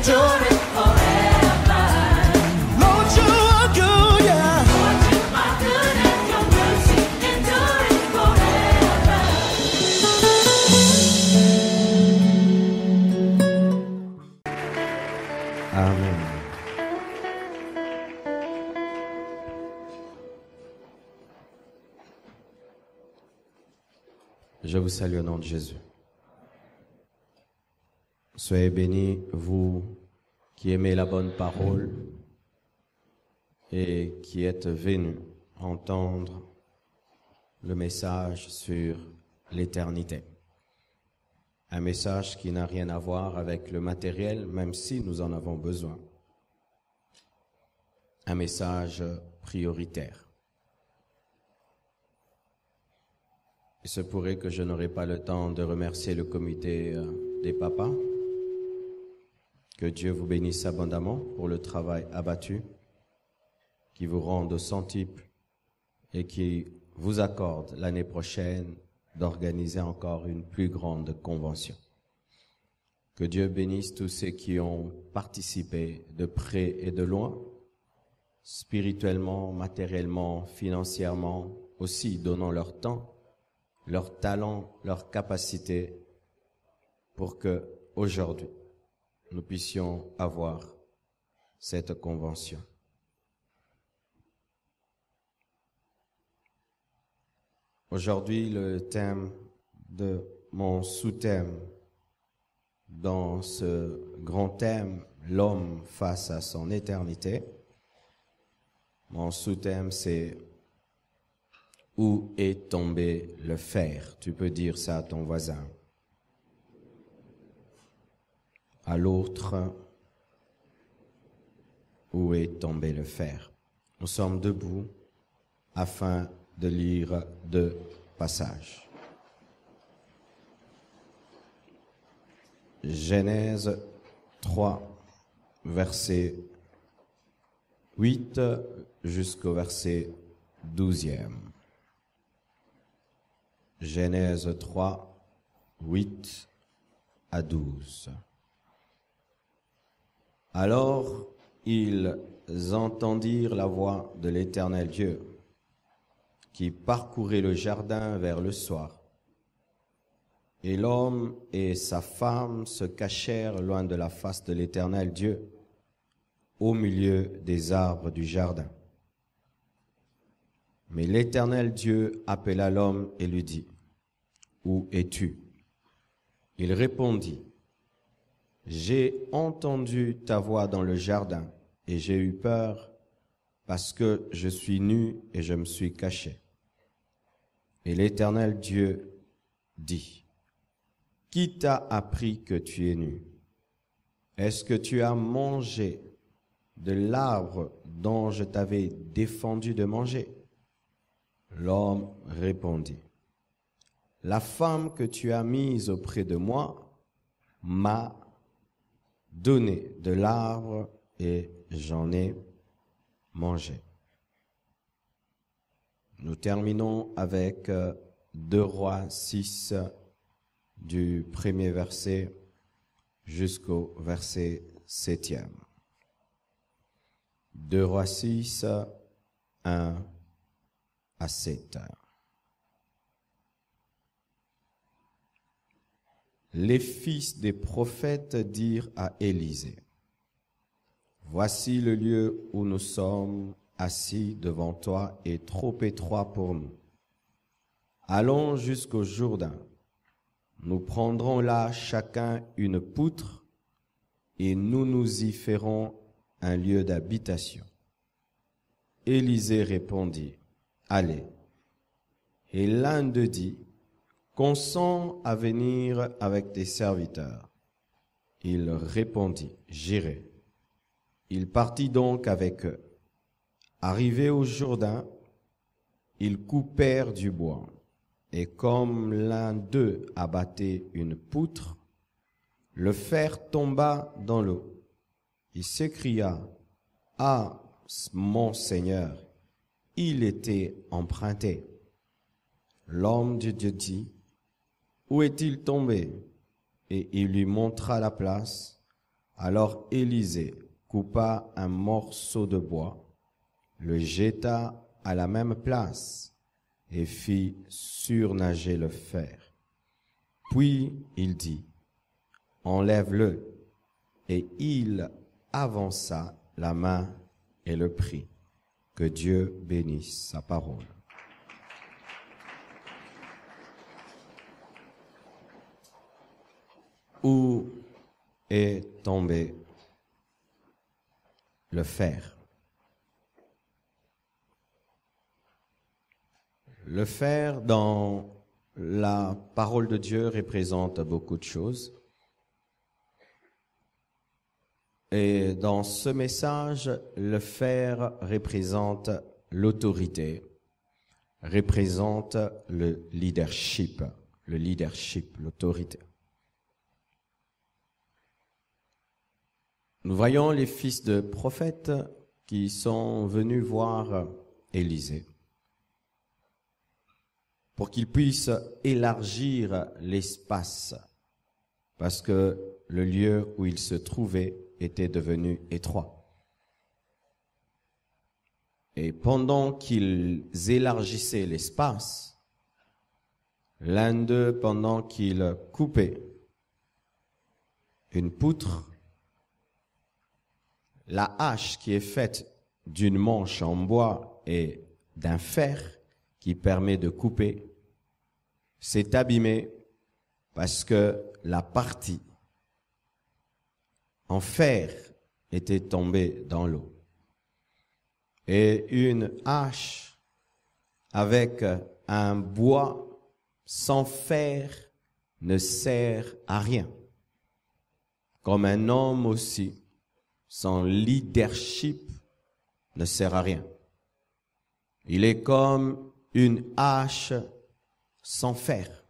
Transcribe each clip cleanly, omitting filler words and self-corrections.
endure it forever. Lord, you are good, yeah. Lord, you are good and your mercy endure it forever. Amen. Je vous salue au nom de Jésus. Soyez bénis, vous qui aimez la bonne parole et qui êtes venus entendre le message sur l'éternité. Un message qui n'a rien à voir avec le matériel, même si nous en avons besoin. Un message prioritaire. Il se pourrait que je n'aurai pas le temps de remercier le comité des papas. Que Dieu vous bénisse abondamment pour le travail abattu, qui vous rende au centuple et qui vous accorde l'année prochaine d'organiser encore une plus grande convention. Que Dieu bénisse tous ceux qui ont participé de près et de loin, spirituellement, matériellement, financièrement, aussi donnant leur temps, leur talent, leur capacité, pour que aujourd'hui nous puissions avoir cette convention. Aujourd'hui, le thème de mon sous-thème dans ce grand thème, l'homme face à son éternité, mon sous-thème c'est « Où est tombé le fer ?» Tu peux dire ça à ton voisin. À l'autre, où est tombé le fer? Nous sommes debout afin de lire deux passages. Genèse 3, verset 8 jusqu'au verset 12e. Genèse 3, 8 à 12. Alors ils entendirent la voix de l'Éternel Dieu, qui parcourait le jardin vers le soir. Et l'homme et sa femme se cachèrent loin de la face de l'Éternel Dieu, au milieu des arbres du jardin. Mais l'Éternel Dieu appela l'homme et lui dit, « Où es-tu » Il répondit, « J'ai entendu ta voix dans le jardin et j'ai eu peur parce que je suis nu et je me suis caché. » Et l'Éternel Dieu dit, « Qui t'a appris que tu es nu? Est-ce que tu as mangé de l'arbre dont je t'avais défendu de manger? » L'homme répondit, « La femme que tu as mise auprès de moi m'a donné de l'arbre et j'en ai mangé. » Nous terminons avec 2 Rois 6, du premier verset jusqu'au verset 7e. 2 Rois 6, 1 à 7. Les fils des prophètes dirent à Élisée, « Voici le lieu où nous sommes assis devant toi est trop étroit pour nous. Allons jusqu'au Jourdain. Nous prendrons là chacun une poutre et nous nous y ferons un lieu d'habitation. » Élisée répondit, « Allez. » Et l'un d'eux dit, « Consens à venir avec tes serviteurs. » Il répondit, « J'irai. » Il partit donc avec eux. Arrivés au Jourdain, ils coupèrent du bois, et comme l'un d'eux abattait une poutre, le fer tomba dans l'eau. Il s'écria, « Ah, mon Seigneur, il était emprunté. » L'homme de Dieu dit, « Où est-il tombé ?» Et il lui montra la place. Alors Élisée coupa un morceau de bois, le jeta à la même place et fit surnager le fer. Puis il dit, enlève-le. Et il avança la main et le prit. Que Dieu bénisse sa parole. Où est tombé le fer? Le fer, dans la parole de Dieu, représente beaucoup de choses. Et dans ce message, le fer représente l'autorité, représente le leadership, l'autorité. Nous voyons les fils de prophètes qui sont venus voir Élisée pour qu'il puisse élargir l'espace, parce que le lieu où il se trouvait était devenu étroit. Et pendant qu'ils élargissaient l'espace, l'un d'eux, pendant qu'il coupait une poutre, la hache qui est faite d'une manche en bois et d'un fer qui permet de couper, s'est abîmée parce que la partie en fer était tombée dans l'eau. Et une hache avec un bois sans fer ne sert à rien. Comme un homme aussi, son leadership ne sert à rien. Il est comme une hache sans fer.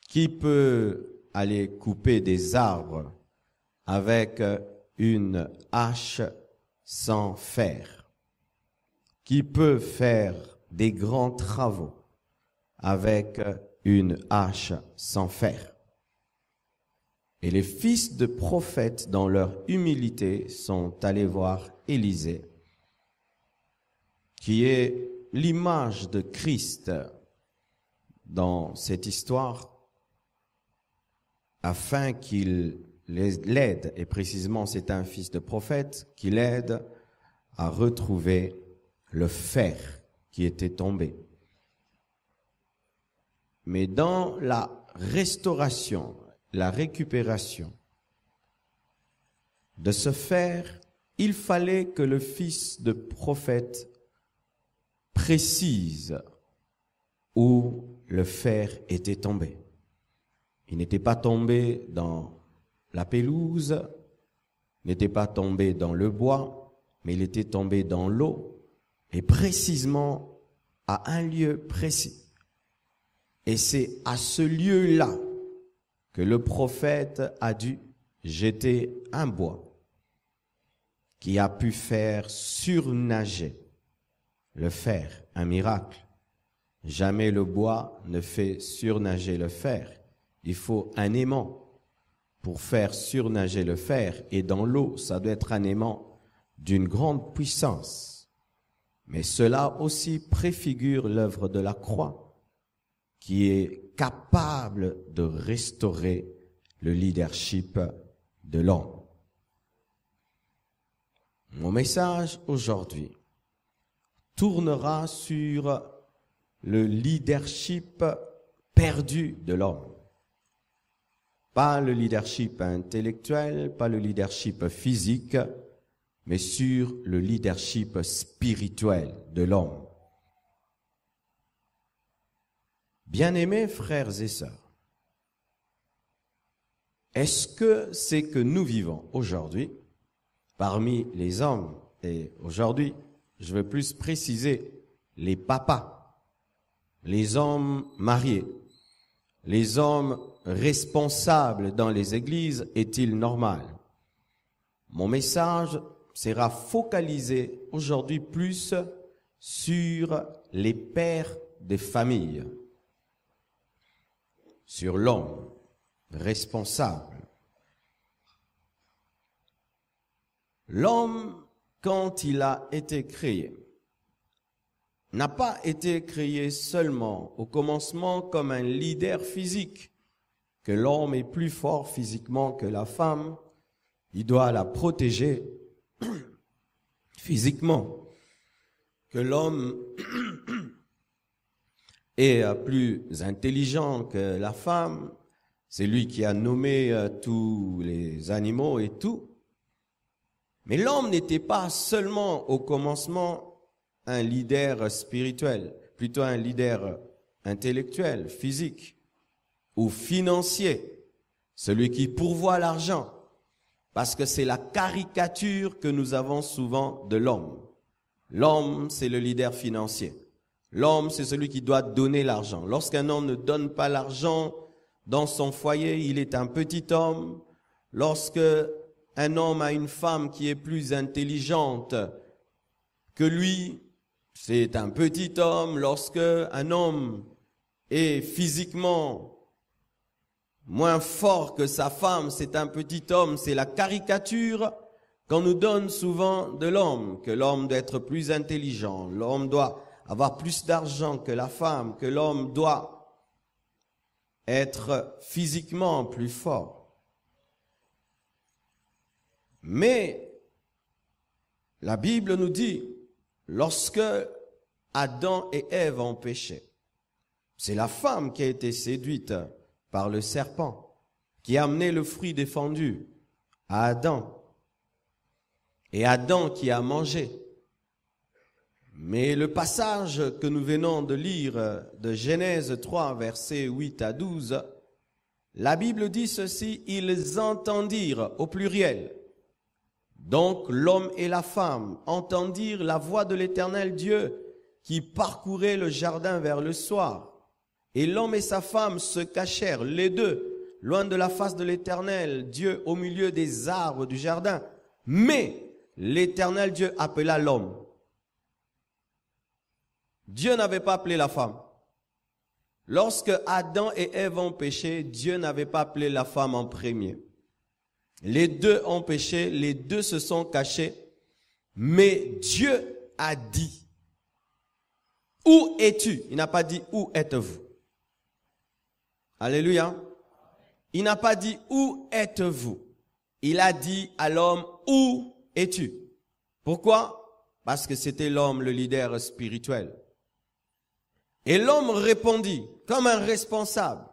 Qui peut aller couper des arbres avec une hache sans fer? Qui peut faire des grands travaux avec une hache sans fer? Et les fils de prophètes, dans leur humilité, sont allés voir Élisée, qui est l'image de Christ dans cette histoire, afin qu'il l'aide, et précisément c'est un fils de prophète, qui l'aide à retrouver le fer qui était tombé. Mais dans la restauration, la récupération de ce fer, il fallait que le fils de prophète précise où le fer était tombé. Il n'était pas tombé dans la pelouse, n'était pas tombé dans le bois, mais il était tombé dans l'eau, et précisément à un lieu précis. Et c'est à ce lieu-là que le prophète a dû jeter un bois qui a pu faire surnager le fer, un miracle. Jamais le bois ne fait surnager le fer. Il faut un aimant pour faire surnager le fer. Et dans l'eau, ça doit être un aimant d'une grande puissance. Mais cela aussi préfigure l'œuvre de la croix, qui est capable de restaurer le leadership de l'homme. Mon message aujourd'hui tournera sur le leadership perdu de l'homme. Pas le leadership intellectuel, pas le leadership physique, mais sur le leadership spirituel de l'homme. Bien-aimés frères et sœurs, est-ce que c'est que nous vivons aujourd'hui parmi les hommes, et aujourd'hui, je veux plus préciser les papas, les hommes mariés, les hommes responsables dans les églises, est-il normal? Mon message sera focalisé aujourd'hui plus sur les pères des familles, sur l'homme responsable. L'homme, quand il a été créé, n'a pas été créé seulement au commencement comme un leader physique, que l'homme est plus fort physiquement que la femme, il doit la protéger physiquement, que l'homme est plus intelligent que la femme, c'est lui qui a nommé tous les animaux et tout. Mais l'homme n'était pas seulement au commencement un leader spirituel, plutôt un leader intellectuel, physique ou financier, celui qui pourvoit l'argent, parce que c'est la caricature que nous avons souvent de l'homme. L'homme, c'est le leader financier. L'homme, c'est celui qui doit donner l'argent. Lorsqu'un homme ne donne pas l'argent dans son foyer, il est un petit homme. Lorsque un homme a une femme qui est plus intelligente que lui, c'est un petit homme. Lorsque un homme est physiquement moins fort que sa femme, c'est un petit homme. C'est la caricature qu'on nous donne souvent de l'homme, que l'homme doit être plus intelligent, l'homme doit avoir plus d'argent que la femme, que l'homme doit être physiquement plus fort. Mais la Bible nous dit, lorsque Adam et Ève ont péché, c'est la femme qui a été séduite par le serpent, qui a amené le fruit défendu à Adam, et Adam qui a mangé. Mais le passage que nous venons de lire de Genèse 3, versets 8 à 12, la Bible dit ceci, ils entendirent au pluriel. Donc l'homme et la femme entendirent la voix de l'Éternel Dieu qui parcourait le jardin vers le soir. Et l'homme et sa femme se cachèrent, les deux, loin de la face de l'Éternel Dieu au milieu des arbres du jardin. Mais l'Éternel Dieu appela l'homme. Dieu n'avait pas appelé la femme. Lorsque Adam et Ève ont péché, Dieu n'avait pas appelé la femme en premier. Les deux ont péché, les deux se sont cachés, mais Dieu a dit, où es-tu? Il n'a pas dit, où êtes-vous? Alléluia. Il n'a pas dit, où êtes-vous? Il a dit à l'homme, où es-tu? Pourquoi? Parce que c'était l'homme, le leader spirituel. Et l'homme répondit, comme un responsable,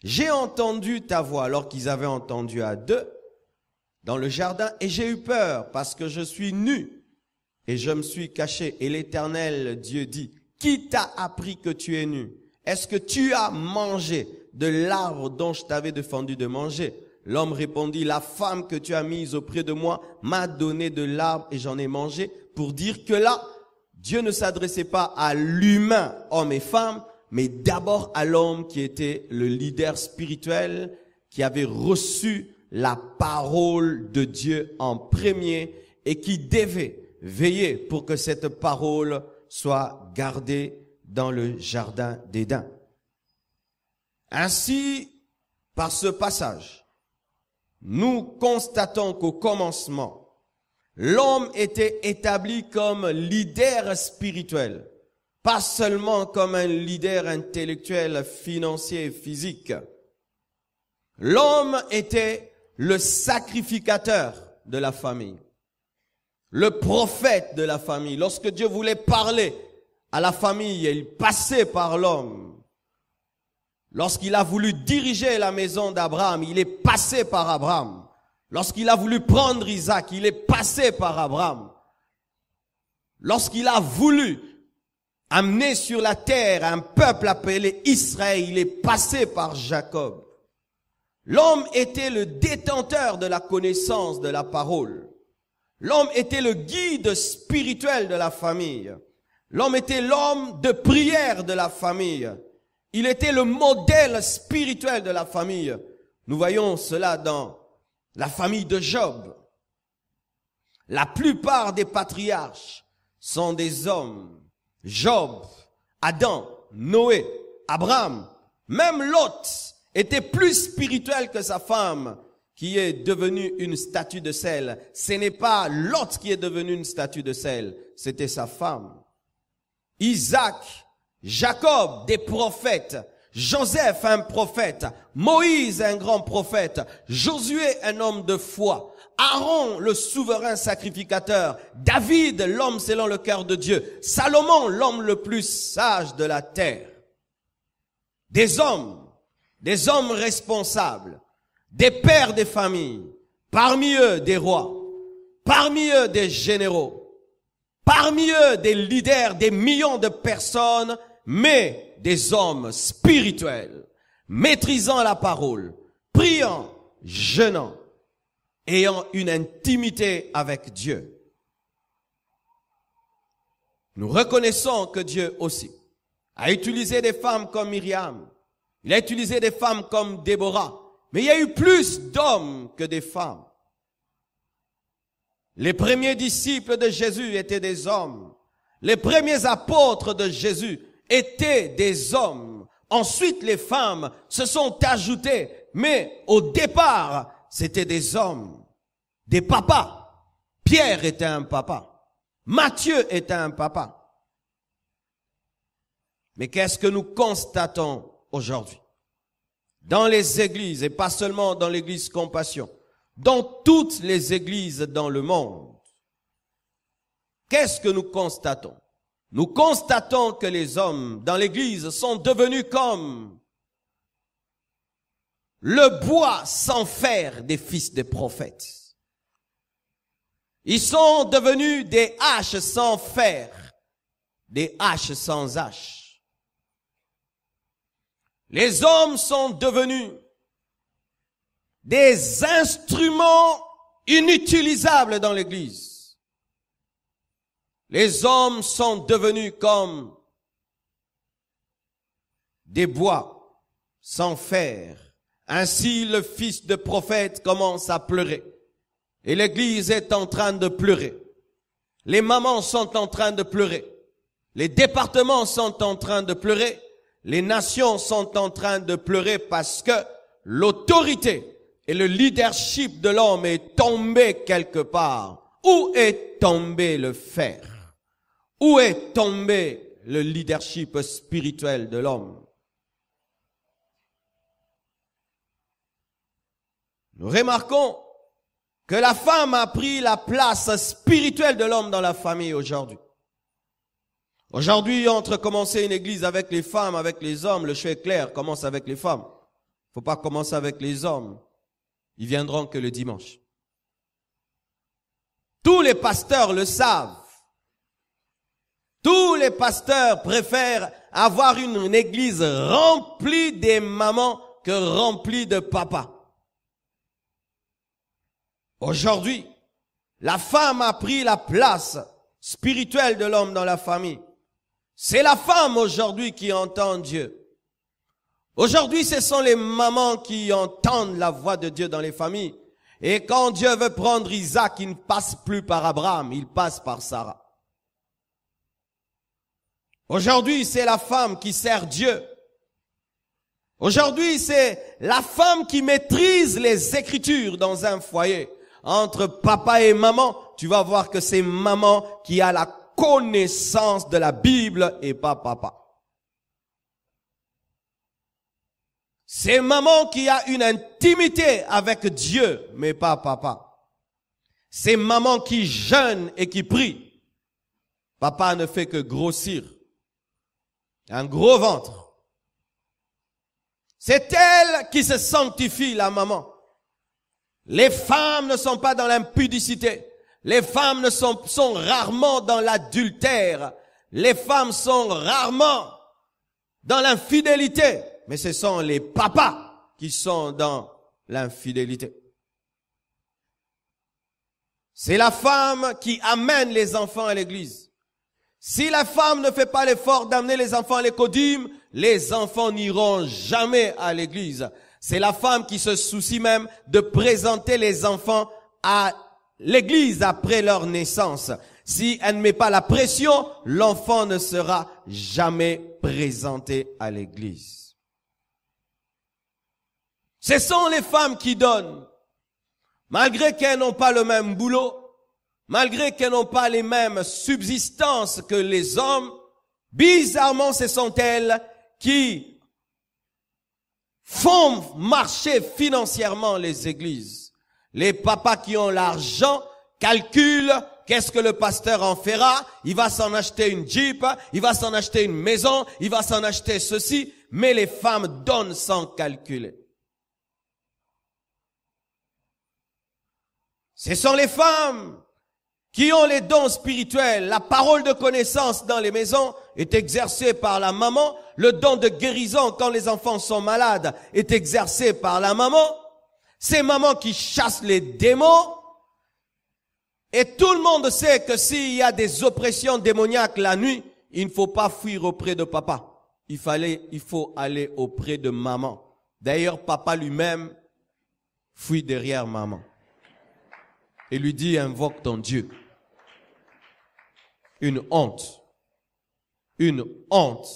j'ai entendu ta voix, alors qu'ils avaient entendu à deux, dans le jardin, et j'ai eu peur, parce que je suis nu, et je me suis caché. Et l'Éternel Dieu dit, qui t'a appris que tu es nu? Est-ce que tu as mangé de l'arbre dont je t'avais défendu de manger? L'homme répondit, la femme que tu as mise auprès de moi m'a donné de l'arbre et j'en ai mangé, pour dire que là, Dieu ne s'adressait pas à l'humain, homme et femme, mais d'abord à l'homme qui était le leader spirituel, qui avait reçu la parole de Dieu en premier et qui devait veiller pour que cette parole soit gardée dans le jardin d'Éden. Ainsi, par ce passage, nous constatons qu'au commencement, l'homme était établi comme leader spirituel, pas seulement comme un leader intellectuel, financier, physique. L'homme était le sacrificateur de la famille, le prophète de la famille. Lorsque Dieu voulait parler à la famille, il passait par l'homme. Lorsqu'il a voulu diriger la maison d'Abraham, il est passé par Abraham. Lorsqu'il a voulu prendre Isaac, il est passé par Abraham. Lorsqu'il a voulu amener sur la terre un peuple appelé Israël, il est passé par Jacob. L'homme était le détenteur de la connaissance de la parole. L'homme était le guide spirituel de la famille. L'homme était l'homme de prière de la famille. Il était le modèle spirituel de la famille. Nous voyons cela dans la famille de Job. La plupart des patriarches sont des hommes. Job, Adam, Noé, Abraham, même Lot était plus spirituel que sa femme, qui est devenu une statue de sel. Ce n'est pas Lot qui est devenu une statue de sel, c'était sa femme. Isaac, Jacob, des prophètes. Joseph, un prophète. Moïse, un grand prophète. Josué, un homme de foi. Aaron, le souverain sacrificateur. David, l'homme selon le cœur de Dieu. Salomon, l'homme le plus sage de la terre. Des hommes responsables, des pères des familles, parmi eux des rois, parmi eux des généraux, parmi eux des leaders, des millions de personnes, mais des hommes spirituels, maîtrisant la parole, priant, jeûnant, ayant une intimité avec Dieu. Nous reconnaissons que Dieu aussi a utilisé des femmes comme Myriam. Il a utilisé des femmes comme Déborah. Mais il y a eu plus d'hommes que des femmes. Les premiers disciples de Jésus étaient des hommes. Les premiers apôtres de Jésus étaient des hommes. Ensuite, les femmes se sont ajoutées. Mais au départ, c'était des hommes, des papas. Pierre était un papa. Matthieu était un papa. Mais qu'est-ce que nous constatons aujourd'hui? Dans les églises, et pas seulement dans l'église Compassion, dans toutes les églises dans le monde, qu'est-ce que nous constatons? Nous constatons que les hommes dans l'église sont devenus comme le bois sans fer des fils des prophètes. Ils sont devenus des haches sans fer, des haches sans hache. Les hommes sont devenus des instruments inutilisables dans l'église. Les hommes sont devenus comme des bois sans fer. Ainsi, le fils de prophète commence à pleurer. Et l'église est en train de pleurer. Les mamans sont en train de pleurer. Les départements sont en train de pleurer. Les nations sont en train de pleurer parce que l'autorité et le leadership de l'homme est tombé quelque part. Où est tombé le fer? Où est tombé le leadership spirituel de l'homme? Nous remarquons que la femme a pris la place spirituelle de l'homme dans la famille aujourd'hui. Aujourd'hui, entre commencer une église avec les femmes, avec les hommes, le choix est clair, commence avec les femmes. Faut pas commencer avec les hommes. Ils viendront que le dimanche. Tous les pasteurs le savent. Tous les pasteurs préfèrent avoir une église remplie des mamans que remplie de papas. Aujourd'hui, la femme a pris la place spirituelle de l'homme dans la famille. C'est la femme aujourd'hui qui entend Dieu. Aujourd'hui, ce sont les mamans qui entendent la voix de Dieu dans les familles. Et quand Dieu veut prendre Isaac, il ne passe plus par Abraham, il passe par Sarah. Aujourd'hui, c'est la femme qui sert Dieu. Aujourd'hui, c'est la femme qui maîtrise les Écritures dans un foyer. Entre papa et maman, tu vas voir que c'est maman qui a la connaissance de la Bible et pas papa. C'est maman qui a une intimité avec Dieu, mais pas papa. C'est maman qui jeûne et qui prie. Papa ne fait que grossir. Un gros ventre. C'est elle qui se sanctifie, la maman. Les femmes ne sont pas dans l'impudicité. Les femmes sont rarement dans l'adultère. Les femmes sont rarement dans l'infidélité. Mais ce sont les papas qui sont dans l'infidélité. C'est la femme qui amène les enfants à l'église. Si la femme ne fait pas l'effort d'amener les enfants à l'écodime, les enfants n'iront jamais à l'église. C'est la femme qui se soucie même de présenter les enfants à l'église après leur naissance. Si elle ne met pas la pression, l'enfant ne sera jamais présenté à l'église. Ce sont les femmes qui donnent. malgré qu'elles n'ont pas le même boulot, malgré qu'elles n'ont pas les mêmes subsistances que les hommes, bizarrement, ce sont elles qui font marcher financièrement les églises. Les papas qui ont l'argent calculent qu'est-ce que le pasteur en fera. Il va s'en acheter une Jeep, il va s'en acheter une maison, il va s'en acheter ceci. Mais les femmes donnent sans calculer. Ce sont les femmes qui ont les dons spirituels. La parole de connaissance dans les maisons est exercée par la maman. Le don de guérison quand les enfants sont malades est exercé par la maman. C'est maman qui chasse les démons. Et tout le monde sait que s'il y a des oppressions démoniaques la nuit, il ne faut pas fuir auprès de papa. Il faut aller auprès de maman. D'ailleurs, papa lui-même fuit derrière maman. Et lui dit, invoque ton Dieu. Une honte. Une honte.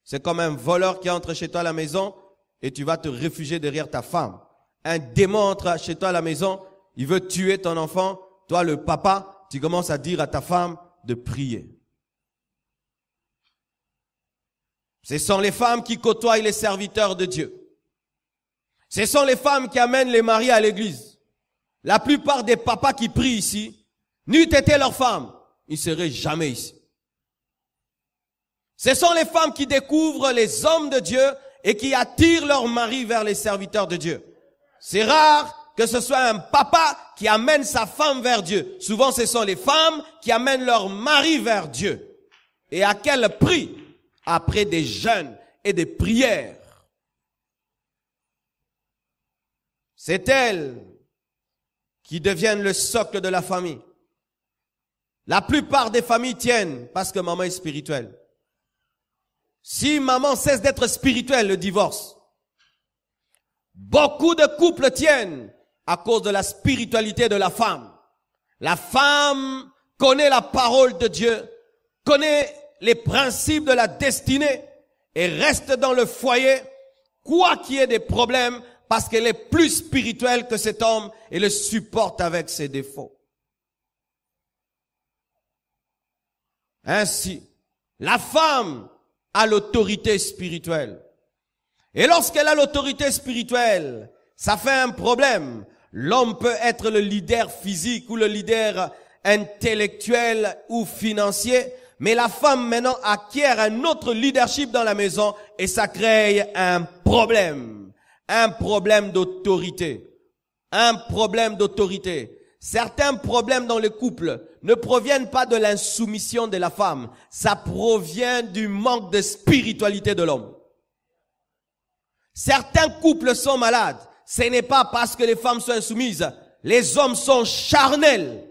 C'est comme un voleur qui entre chez toi à la maison et tu vas te réfugier derrière ta femme. Un démon entre chez toi à la maison, il veut tuer ton enfant. Toi, le papa, tu commences à dire à ta femme de prier. Ce sont les femmes qui côtoient les serviteurs de Dieu. Ce sont les femmes qui amènent les maris à l'église. La plupart des papas qui prient ici, n'eût été leur femme, ils ne seraient jamais ici. Ce sont les femmes qui découvrent les hommes de Dieu et qui attirent leurs maris vers les serviteurs de Dieu. C'est rare que ce soit un papa qui amène sa femme vers Dieu. Souvent, ce sont les femmes qui amènent leur mari vers Dieu. Et à quel prix? Après des jeûnes et des prières. C'est elles qui deviennent le socle de la famille. La plupart des familles tiennent parce que maman est spirituelle. Si maman cesse d'être spirituelle, le divorce. Beaucoup de couples tiennent à cause de la spiritualité de la femme. La femme connaît la parole de Dieu, connaît les principes de la destinée et reste dans le foyer, quoi qu'il y ait des problèmes, parce qu'elle est plus spirituelle que cet homme et le supporte avec ses défauts. Ainsi, la femme a l'autorité spirituelle. Et lorsqu'elle a l'autorité spirituelle, ça fait un problème. L'homme peut être le leader physique ou le leader intellectuel ou financier, mais la femme maintenant acquiert un autre leadership dans la maison et ça crée un problème d'autorité. Un problème d'autorité. Certains problèmes dans le couple ne proviennent pas de l'insoumission de la femme, ça provient du manque de spiritualité de l'homme. Certains couples sont malades, ce n'est pas parce que les femmes sont insoumises, les hommes sont charnels.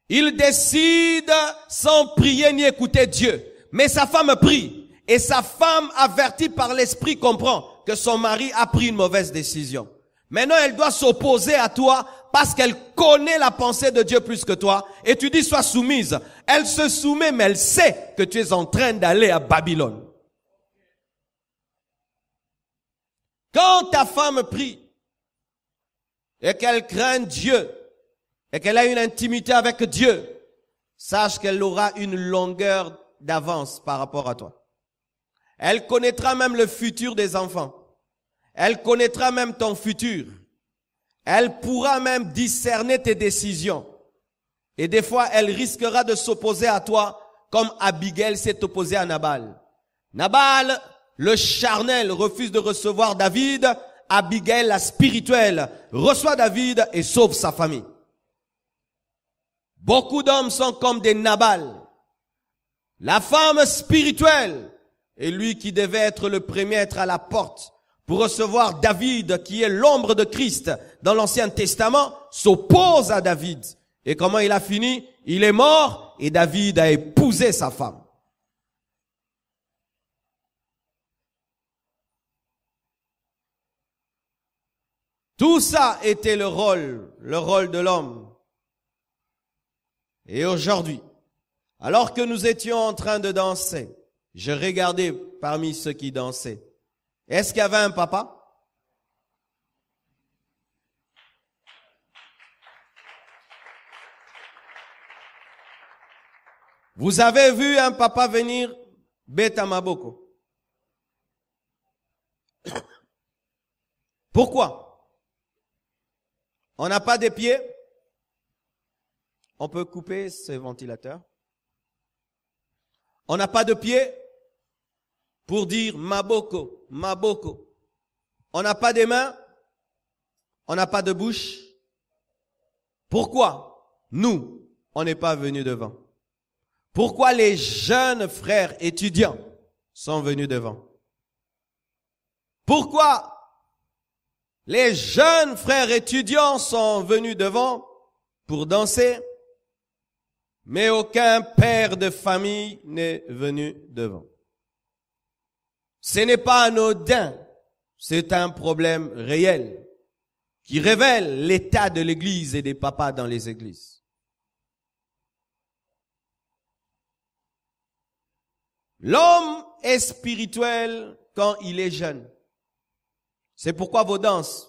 Il décide sans prier ni écouter Dieu. Mais sa femme prie. Et sa femme, avertie par l'esprit, comprend que son mari a pris une mauvaise décision. Maintenant, elle doit s'opposer à toi parce qu'elle connaît la pensée de Dieu plus que toi. Et tu dis, sois soumise. Elle se soumet, mais elle sait que tu es en train d'aller à Babylone. Quand ta femme prie et qu'elle craint Dieu, et qu'elle a une intimité avec Dieu, sache qu'elle aura une longueur d'avance par rapport à toi. Elle connaîtra même le futur des enfants. Elle connaîtra même ton futur. Elle pourra même discerner tes décisions. Et des fois, elle risquera de s'opposer à toi comme Abigail s'est opposée à Nabal. Nabal, le charnel, refuse de recevoir David. Abigail, la spirituelle, reçoit David et sauve sa famille. Beaucoup d'hommes sont comme des Nabal. La femme spirituelle est lui qui devait être le premier à être à la porte pour recevoir David, qui est l'ombre de Christ dans l'Ancien Testament, s'oppose à David. Et comment il a fini? Il est mort et David a épousé sa femme. Tout ça était le rôle de l'homme. Et aujourd'hui, alors que nous étions en train de danser, je regardais parmi ceux qui dansaient. Est-ce qu'il y avait un papa? Vous avez vu un papa venir beta maboko. Pourquoi? On n'a pas de pieds. On peut couper ce ventilateur. On n'a pas de pieds pour dire maboko, maboko. On n'a pas de mains. On n'a pas de bouche. Pourquoi nous, on n'est pas venus devant? Pourquoi les jeunes frères étudiants sont venus devant? Pourquoi les jeunes frères étudiants sont venus devant pour danser, mais aucun père de famille n'est venu devant? Ce n'est pas anodin, c'est un problème réel qui révèle l'état de l'Église et des papas dans les églises. L'homme est spirituel quand il est jeune. C'est pourquoi vos danses,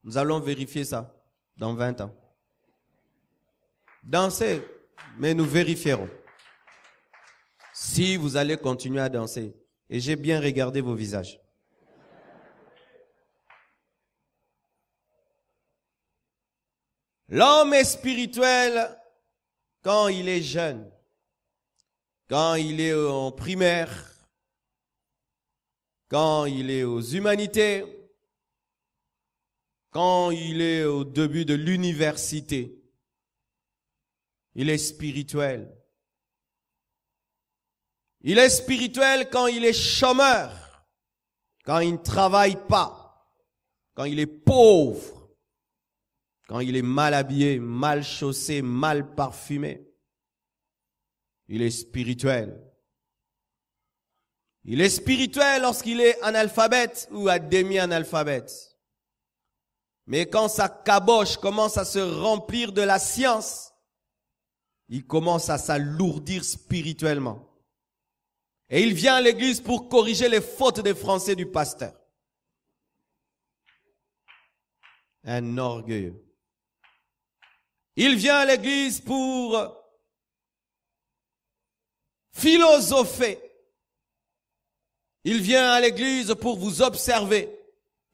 nous allons vérifier ça dans 20 ans. Dansez, mais nous vérifierons si vous allez continuer à danser. Et j'ai bien regardé vos visages. L'homme est spirituel quand il est jeune, quand il est en primaire, quand il est aux humanités, quand il est au début de l'université. Il est spirituel. Il est spirituel quand il est chômeur, quand il ne travaille pas, quand il est pauvre, quand il est mal habillé, mal chaussé, mal parfumé. Il est spirituel. Il est spirituel lorsqu'il est analphabète ou à demi-analphabète. Mais quand sa caboche commence à se remplir de la science, il commence à s'alourdir spirituellement. Et il vient à l'église pour corriger les fautes des Français du pasteur. Un orgueilleux. Il vient à l'église pour philosopher. Il vient à l'église pour vous observer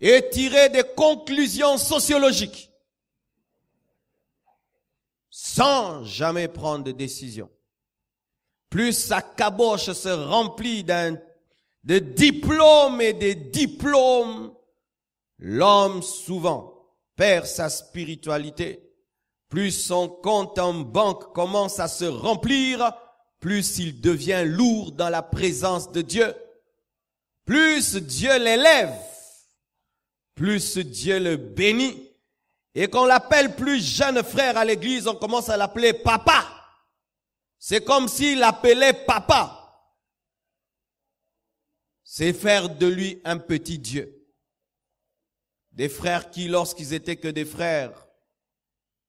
et tirer des conclusions sociologiques sans jamais prendre de décision. Plus sa caboche se remplit de diplômes et de diplômes, l'homme souvent perd sa spiritualité. Plus son compte en banque commence à se remplir, plus il devient lourd dans la présence de Dieu. Plus Dieu l'élève, plus Dieu le bénit. Et qu'on l'appelle plus jeune frère à l'église, on commence à l'appeler papa. C'est comme s'il l'appelait papa. C'est faire de lui un petit Dieu. Des frères qui, lorsqu'ils étaient que des frères,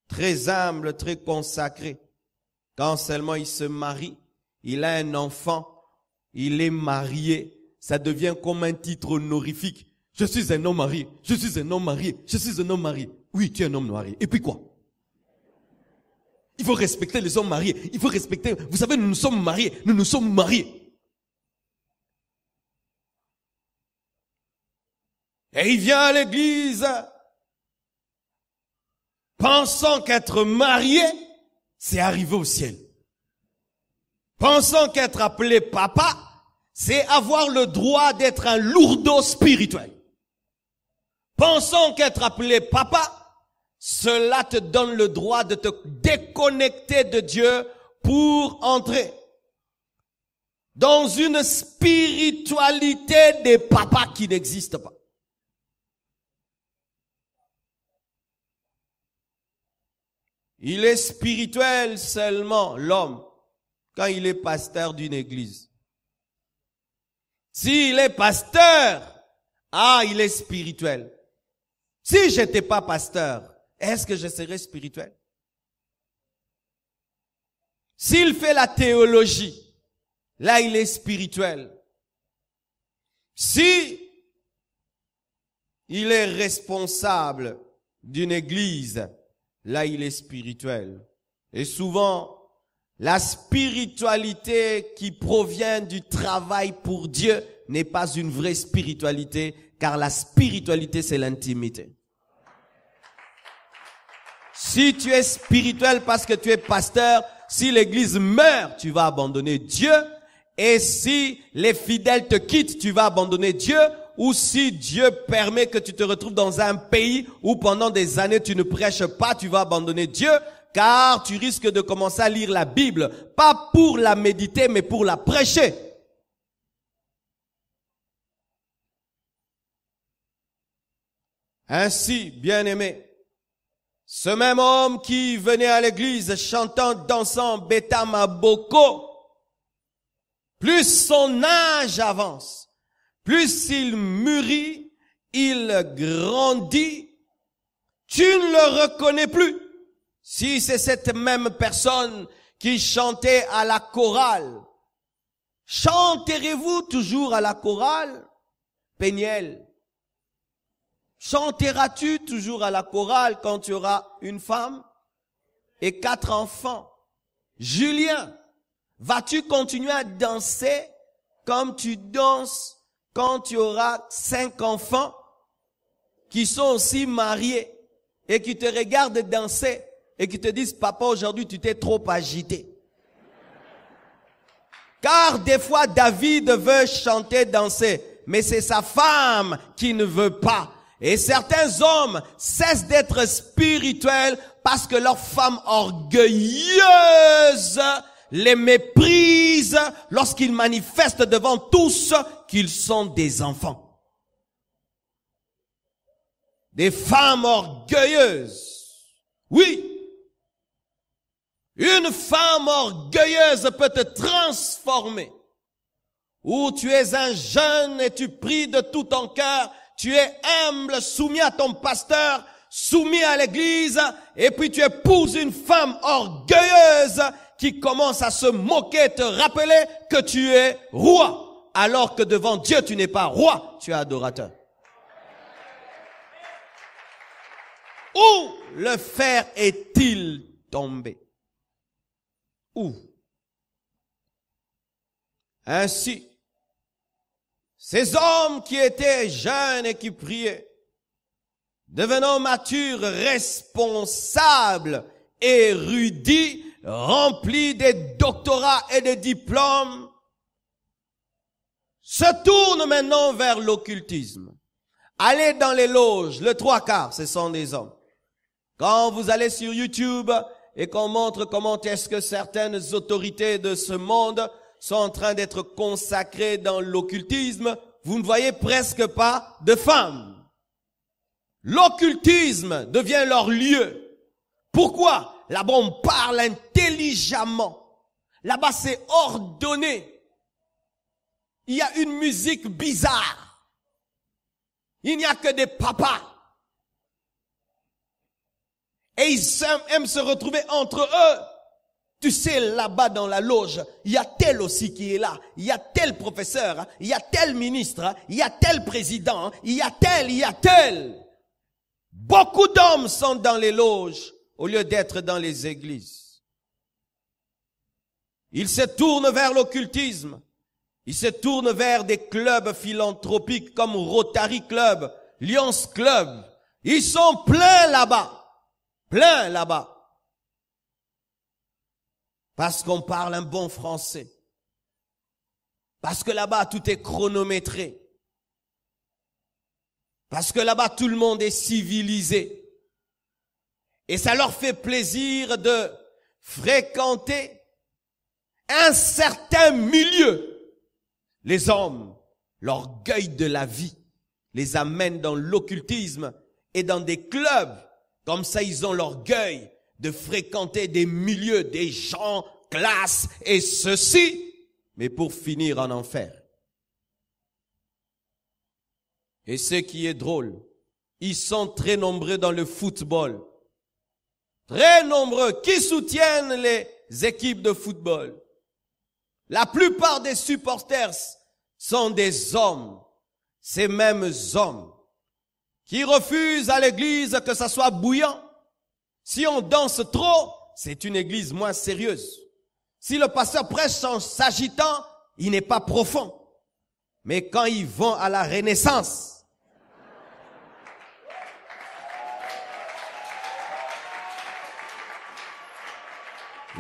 très humbles, très consacrés, quand seulement il se marie, il a un enfant, il est marié, ça devient comme un titre honorifique. Je suis un homme marié, je suis un homme marié, je suis un homme marié. Oui, tu es un homme marié. Et puis quoi? Il faut respecter les hommes mariés. Il faut respecter. Vous savez, nous nous sommes mariés. Nous nous sommes mariés. Et il vient à l'église pensant qu'être marié, c'est arriver au ciel. Pensant qu'être appelé papa, c'est avoir le droit d'être un lourdeau spirituel. Pensant qu'être appelé papa, cela te donne le droit de te déconnecter de Dieu pour entrer dans une spiritualité des papas qui n'existe pas. Il est spirituel seulement, l'homme, quand il est pasteur d'une église. S'il est pasteur, il est spirituel. Si j'étais pas pasteur, est-ce que je serais spirituel? S'il fait la théologie, là il est spirituel. Si il est responsable d'une église, là il est spirituel. Et souvent, La spiritualité qui provient du travail pour Dieu n'est pas une vraie spiritualité, car la spiritualité, c'est l'intimité. Si tu es spirituel parce que tu es pasteur, si l'église meurt, tu vas abandonner Dieu. Et si les fidèles te quittent, tu vas abandonner Dieu. Ou si Dieu permet que tu te retrouves dans un pays où pendant des années tu ne prêches pas, tu vas abandonner Dieu. Car tu risques de commencer à lire la Bible, pas pour la méditer, mais pour la prêcher. Ainsi, bien-aimés, ce même homme qui venait à l'église chantant, dansant, Beta Maboko, plus son âge avance, plus il mûrit, il grandit, tu ne le reconnais plus. Si c'est cette même personne qui chantait à la chorale, chanterez-vous toujours à la chorale, Péniel? Chanteras-tu toujours à la chorale quand tu auras une femme et 4 enfants? Julien, vas-tu continuer à danser comme tu danses quand tu auras 5 enfants qui sont aussi mariés et qui te regardent danser et qui te disent, papa, aujourd'hui tu t'es trop agité? Car des fois David veut chanter, danser, mais c'est sa femme qui ne veut pas. Et certains hommes cessent d'être spirituels parce que leur femme orgueilleuse les méprise lorsqu'ils manifestent devant tous qu'ils sont des enfants. Des femmes orgueilleuses. Oui. Une femme orgueilleuse peut te transformer. Où tu es un jeune et tu pries de tout ton cœur, tu es humble, soumis à ton pasteur, soumis à l'église, et puis tu épouses une femme orgueilleuse qui commence à se moquer, te rappeler que tu es roi, alors que devant Dieu tu n'es pas roi, tu es adorateur. Où le fer est-il tombé? Où? Ainsi, ces hommes qui étaient jeunes et qui priaient, devenant matures, responsables, érudits, remplis des doctorats et des diplômes, se tournent maintenant vers l'occultisme. Allez dans les loges, le 3/4, ce sont des hommes. Quand vous allez sur YouTube et qu'on montre comment est-ce que certaines autorités de ce monde sont en train d'être consacrées dans l'occultisme, vous ne voyez presque pas de femmes. L'occultisme devient leur lieu. Pourquoi? Là-bas, on parle intelligemment. Là-bas, c'est ordonné. Il y a une musique bizarre. Il n'y a que des papas. Et ils aiment se retrouver entre eux. Tu sais, là-bas dans la loge, il y a tel aussi qui est là. Il y a tel professeur, il y a tel ministre, il y a tel président, il y a tel. Beaucoup d'hommes sont dans les loges au lieu d'être dans les églises. Ils se tournent vers l'occultisme. Ils se tournent vers des clubs philanthropiques comme Rotary Club, Lions Club. Ils sont pleins là-bas. Plein là-bas. Parce qu'on parle un bon français. Parce que là-bas, tout est chronométré. Parce que là-bas, tout le monde est civilisé. Et ça leur fait plaisir de fréquenter un certain milieu. Les hommes, l'orgueil de la vie, les amène dans l'occultisme et dans des clubs. Comme ça, ils ont l'orgueil de fréquenter des milieux, des gens, classes et ceci, mais pour finir en enfer. Et ce qui est drôle, ils sont très nombreux dans le football. Très nombreux qui soutiennent les équipes de football. La plupart des supporters sont des hommes, ces mêmes hommes qui refusent à l'église que ça soit bouillant. Si on danse trop, c'est une église moins sérieuse. Si le pasteur prêche en s'agitant, il n'est pas profond. Mais quand ils vont à la renaissance,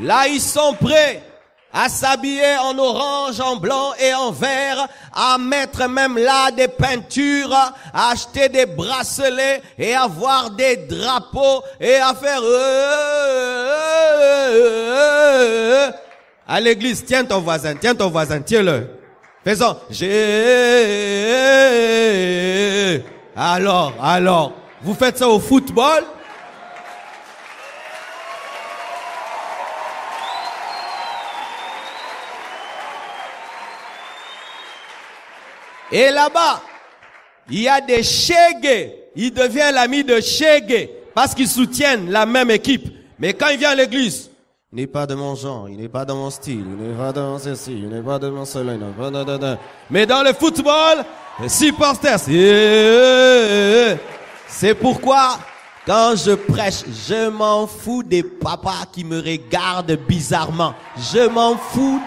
là ils sont prêts à s'habiller en orange, en blanc et en vert, à mettre même là des peintures, à acheter des bracelets et à avoir des drapeaux et à faire à l'église. Tiens ton voisin, tiens-le. Faisons. Alors, vous faites ça au football? Et là-bas, il y a des Chégués. Il devient l'ami de Chégué parce qu'ils soutiennent la même équipe. Mais quand il vient à l'église, il n'est pas de mon genre, il n'est pas de mon style, il n'est pas de mon ceci, il n'est pas de mon cela, il n'est pas de... Mais dans le football, les supporters, c'est pourquoi quand je prêche, je m'en fous des papas qui me regardent bizarrement. Je m'en fous.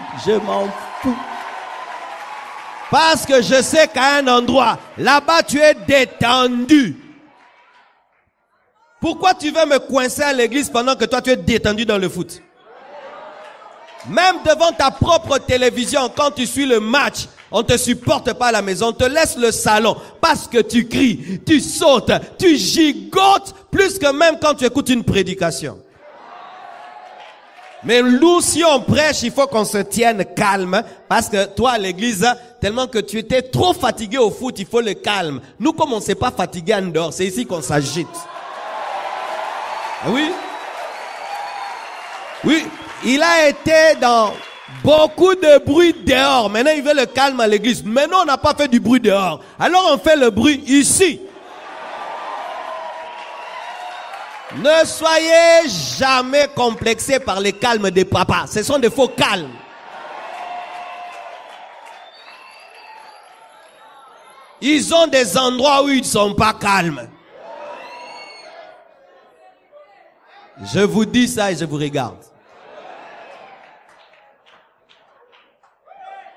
Parce que je sais qu'à un endroit, là-bas, tu es détendu. Pourquoi tu veux me coincer à l'église pendant que toi, tu es détendu dans le foot? Même devant ta propre télévision, quand tu suis le match, on ne te supporte pas à la maison, on te laisse le salon parce que tu cries, tu sautes, tu gigotes, plus que même quand tu écoutes une prédication. Mais nous, si on prêche, il faut qu'on se tienne calme. Parce que toi, à l'église, tellement que tu étais trop fatigué au foot, il faut le calme. Nous, comme on ne s'est pas fatigué en dehors, c'est ici qu'on s'agite. Oui. Oui. Il a été dans beaucoup de bruit dehors. Maintenant, il veut le calme à l'église. Maintenant, on n'a pas fait du bruit dehors. Alors, on fait le bruit ici. Ne soyez jamais complexés par les calmes des papas. Ce sont des faux calmes. Ils ont des endroits où ils ne sont pas calmes. Je vous dis ça et je vous regarde.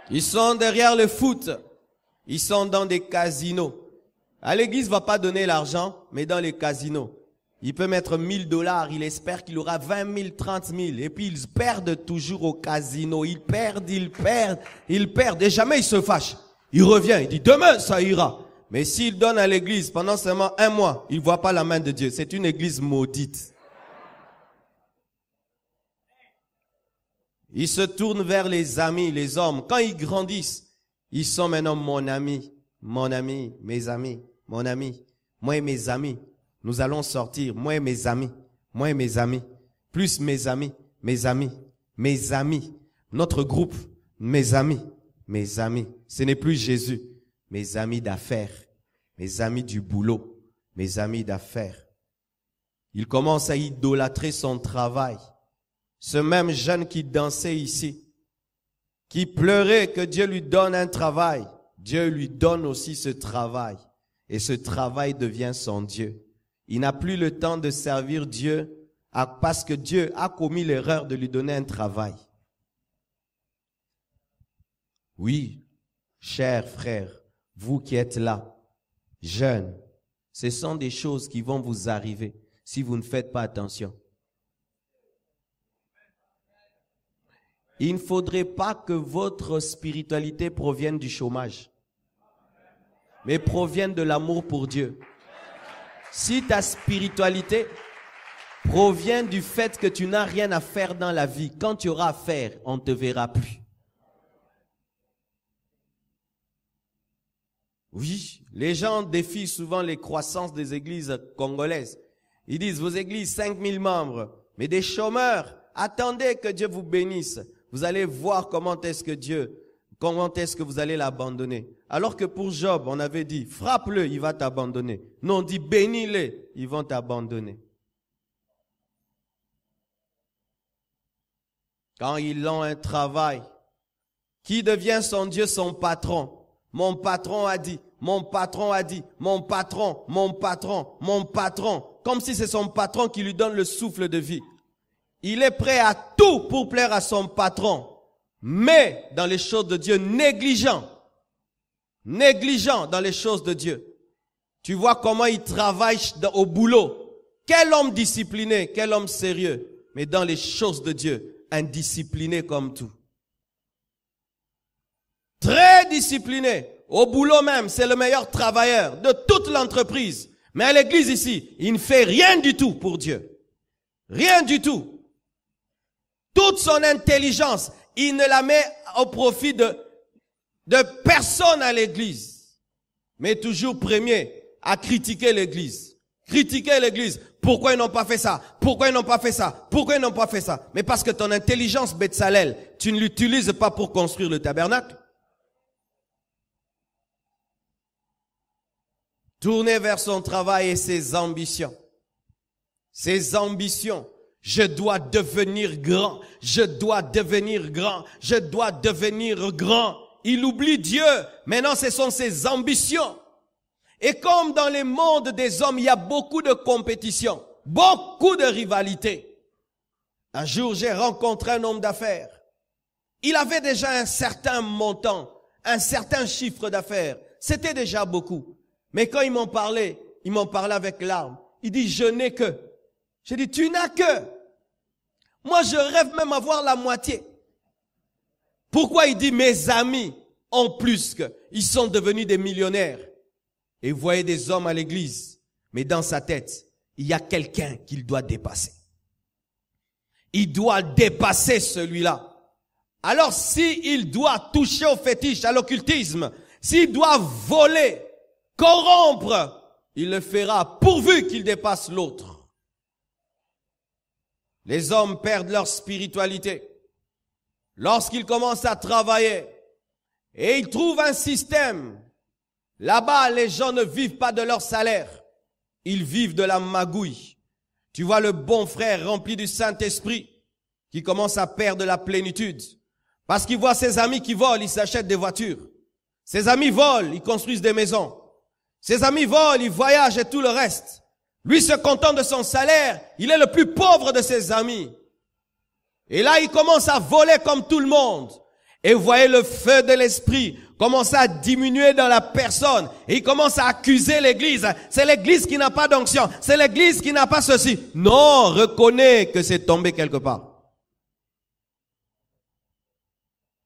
Ils sont derrière le foot. Ils sont dans des casinos. À l'église, ne va pas donner l'argent, mais dans les casinos. Il peut mettre $1000, il espère qu'il aura 20 000, 30 000. Et puis ils perdent toujours au casino. Ils perdent. Et jamais ils se fâchent. Il revient, il dit demain ça ira. Mais s'il donne à l'église pendant seulement 1 mois, il ne voit pas la main de Dieu. C'est une église maudite. Ils se tournent vers les amis, les hommes. Quand ils grandissent, ils sont maintenant mon ami, mes amis, mon ami, moi et mes amis. Nous allons sortir, moi et mes amis, plus mes amis, notre groupe, mes amis. Ce n'est plus Jésus, mes amis d'affaires, mes amis du boulot, mes amis d'affaires. Il commence à idolâtrer son travail. Ce même jeune qui dansait ici, qui pleurait que Dieu lui donne un travail, Dieu lui donne aussi ce travail. Et ce travail devient son Dieu. Il n'a plus le temps de servir Dieu parce que Dieu a commis l'erreur de lui donner un travail. Oui, chers frères, vous qui êtes là, jeunes, ce sont des choses qui vont vous arriver si vous ne faites pas attention. Il ne faudrait pas que votre spiritualité provienne du chômage, mais provienne de l'amour pour Dieu. Si ta spiritualité provient du fait que tu n'as rien à faire dans la vie, quand tu auras à faire, on ne te verra plus. Oui, les gens défient souvent les croissances des églises congolaises. Ils disent, vos églises, 5000 membres, mais des chômeurs, attendez que Dieu vous bénisse. Vous allez voir comment est-ce que vous allez l'abandonner. Alors que pour Job, on avait dit, frappe-le, il va t'abandonner. Non, on dit, bénis-les, ils vont t'abandonner. Quand ils ont un travail, qui devient son Dieu, son patron? Mon patron a dit, mon patron a dit, mon patron. Comme si c'est son patron qui lui donne le souffle de vie. Il est prêt à tout pour plaire à son patron. Mais dans les choses de Dieu, négligent dans les choses de Dieu. Tu vois comment il travaille au boulot. Quel homme discipliné, quel homme sérieux. Mais dans les choses de Dieu, indiscipliné comme tout. Très discipliné. Au boulot même, c'est le meilleur travailleur de toute l'entreprise. Mais à l'église ici, il ne fait rien du tout pour Dieu. Rien du tout. Toute son intelligence, il ne la met au profit de personne à l'église. Mais toujours premier à critiquer l'église. Critiquer l'église. Pourquoi ils n'ont pas fait ça? Pourquoi ils n'ont pas fait ça? Pourquoi ils n'ont pas fait ça? Mais parce que ton intelligence, Betsalel, tu ne l'utilises pas pour construire le tabernacle. Tourner vers son travail et ses ambitions. Ses ambitions. Je dois devenir grand. Je dois devenir grand. Je dois devenir grand. Il oublie Dieu. Maintenant, ce sont ses ambitions. Et comme dans les mondes des hommes, il y a beaucoup de compétition, beaucoup de rivalité. Un jour, j'ai rencontré un homme d'affaires. Il avait déjà un certain montant, un certain chiffre d'affaires. C'était déjà beaucoup. Mais quand ils m'ont parlé avec larmes. Il dit, je n'ai que. J'ai dit, tu n'as que. Moi, je rêve même avoir la moitié. Pourquoi il dit, mes amis ont plus que. Ils sont devenus des millionnaires. Et vous voyez des hommes à l'église. Mais dans sa tête, il y a quelqu'un qu'il doit dépasser. Il doit dépasser celui-là. Alors, s'il doit toucher au fétiche, à l'occultisme, s'il doit voler, corrompre, il le fera pourvu qu'il dépasse l'autre. Les hommes perdent leur spiritualité lorsqu'ils commencent à travailler et ils trouvent un système. Là-bas, les gens ne vivent pas de leur salaire, ils vivent de la magouille. Tu vois le bon frère rempli du Saint-Esprit qui commence à perdre la plénitude parce qu'il voit ses amis qui volent, ils s'achètent des voitures. Ses amis volent, ils construisent des maisons. Ses amis volent, ils voyagent et tout le reste. Lui se contente de son salaire, il est le plus pauvre de ses amis. Et là, il commence à voler comme tout le monde. Et vous voyez le feu de l'esprit commence à diminuer dans la personne. Et il commence à accuser l'église. C'est l'église qui n'a pas d'onction. C'est l'église qui n'a pas ceci. Non, reconnais que c'est tombé quelque part.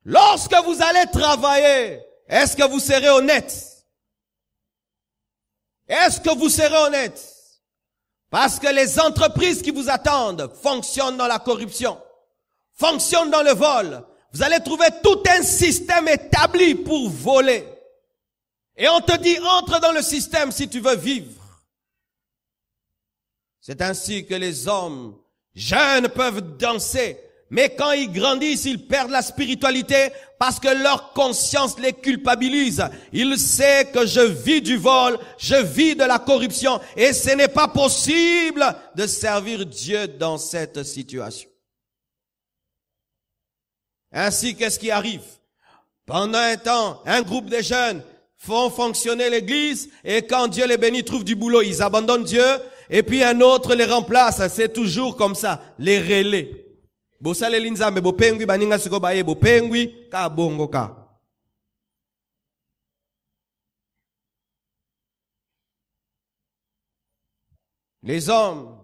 Lorsque vous allez travailler, est-ce que vous serez honnête? Est-ce que vous serez honnête? Parce que les entreprises qui vous attendent fonctionnent dans la corruption, fonctionnent dans le vol. Vous allez trouver tout un système établi pour voler. Et on te dit, entre dans le système si tu veux vivre. C'est ainsi que les hommes jeunes peuvent danser. Mais quand ils grandissent, ils perdent la spiritualité parce que leur conscience les culpabilise. Ils savent que je vis du vol, je vis de la corruption et ce n'est pas possible de servir Dieu dans cette situation. Ainsi, qu'est-ce qui arrive? Pendant un temps, un groupe de jeunes font fonctionner l'église et quand Dieu les bénit, trouvent du boulot, ils abandonnent Dieu et puis un autre les remplace. C'est toujours comme ça, les relais. Les hommes,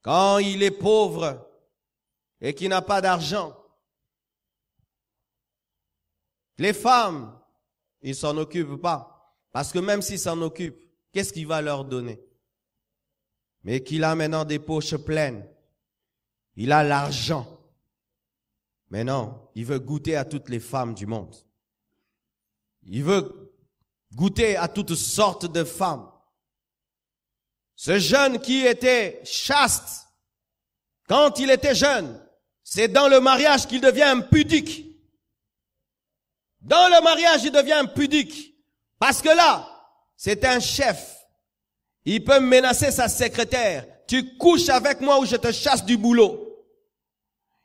quand il est pauvre et qu'il n'a pas d'argent, les femmes, ils s'en occupent pas. Parce que même s'ils s'en occupent, qu'est-ce qu'il va leur donner? Mais qu'il a maintenant des poches pleines. Il a l'argent. Mais non, il veut goûter à toutes les femmes du monde. Il veut goûter à toutes sortes de femmes. Ce jeune qui était chaste, quand il était jeune, c'est dans le mariage qu'il devient impudique. Dans le mariage, il devient impudique. Parce que là, c'est un chef. Il peut menacer sa secrétaire. Tu couches avec moi ou je te chasse du boulot.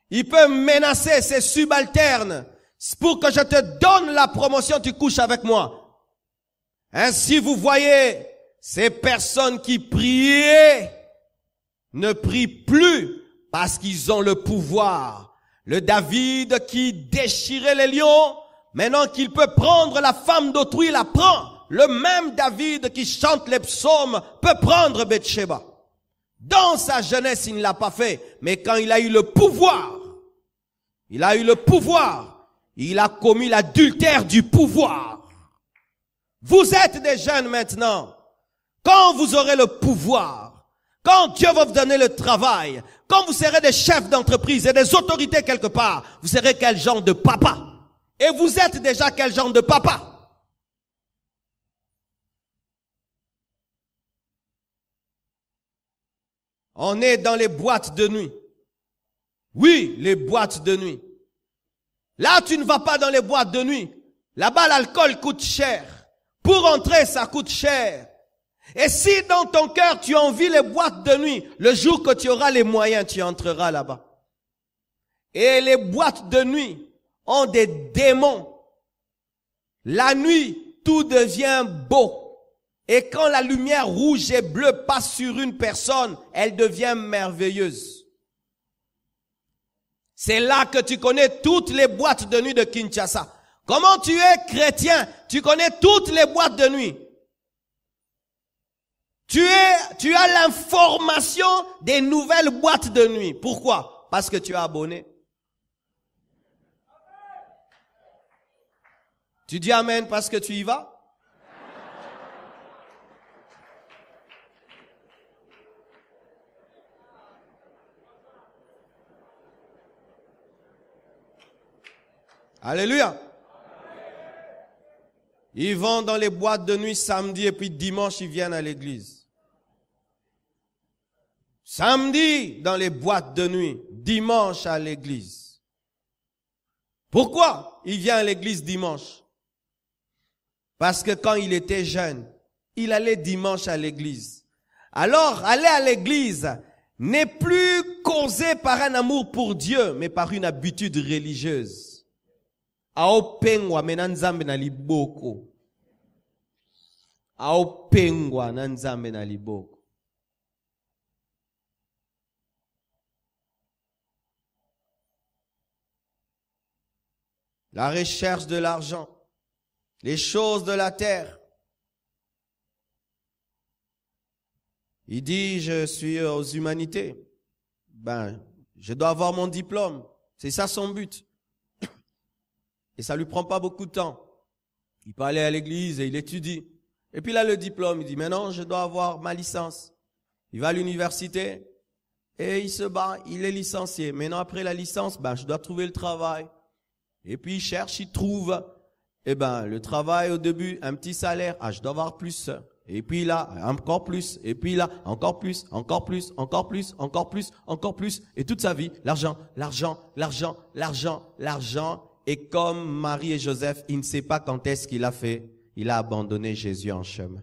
Il peut menacer ses subalternes. Pour que je te donne la promotion, tu couches avec moi. Ainsi, vous voyez, ces personnes qui priaient ne prient plus Parce qu'ils ont le pouvoir. Le David qui déchirait les lions, maintenant qu'il peut prendre la femme d'autrui, il la prend. Le même David qui chante les psaumes peut prendre Bathsheba. Dans sa jeunesse, il ne l'a pas fait. Mais quand il a eu le pouvoir, il a commis l'adultère du pouvoir. Vous êtes des jeunes maintenant. Quand vous aurez le pouvoir, quand Dieu va vous donner le travail, quand vous serez des chefs d'entreprise et des autorités quelque part, vous serez quel genre de papa? Et vous êtes déjà quel genre de papa? On est dans les boîtes de nuit. Oui, les boîtes de nuit. Là, tu ne vas pas dans les boîtes de nuit. Là-bas, l'alcool coûte cher. Pour entrer, ça coûte cher. Et si dans ton cœur, tu envies les boîtes de nuit, le jour que tu auras les moyens, tu entreras là-bas. Et les boîtes de nuit ont des démons. La nuit, tout devient beau. Et quand la lumière rouge et bleue passe sur une personne, elle devient merveilleuse. C'est là que tu connais toutes les boîtes de nuit de Kinshasa. Comment tu es chrétien, tu connais toutes les boîtes de nuit. Tu as l'information des nouvelles boîtes de nuit. Pourquoi? Parce que tu es abonné. Tu dis amen parce que tu y vas? Alléluia. Ils vont dans les boîtes de nuit samedi et puis dimanche ils viennent à l'église. Samedi dans les boîtes de nuit, dimanche à l'église. Pourquoi il vient à l'église dimanche? Parce que quand il était jeune, il allait dimanche à l'église. Alors, aller à l'église n'est plus causé par un amour pour Dieu, mais par une habitude religieuse. Aopengwa menanzambe na liboko. Aopengwa nanzambe na liboko. La recherche de l'argent, les choses de la terre. Il dit, je suis aux humanités. Je dois avoir mon diplôme. C'est ça son but. Et ça lui prend pas beaucoup de temps. Il peut aller à l'église et il étudie. Et puis là, le diplôme, il dit, maintenant, je dois avoir ma licence. Il va à l'université et il se bat, il est licencié. Maintenant, après la licence, je dois trouver le travail. Et puis, il cherche, il trouve. Le travail au début, un petit salaire. Je dois avoir plus. Et puis là, encore plus. Et puis là, encore plus, encore plus, encore plus, encore plus, encore plus. Et toute sa vie, l'argent, l'argent, l'argent, l'argent, l'argent. Et comme Marie et Joseph, il ne sait pas quand est-ce qu'il a fait. Il a abandonné Jésus en chemin.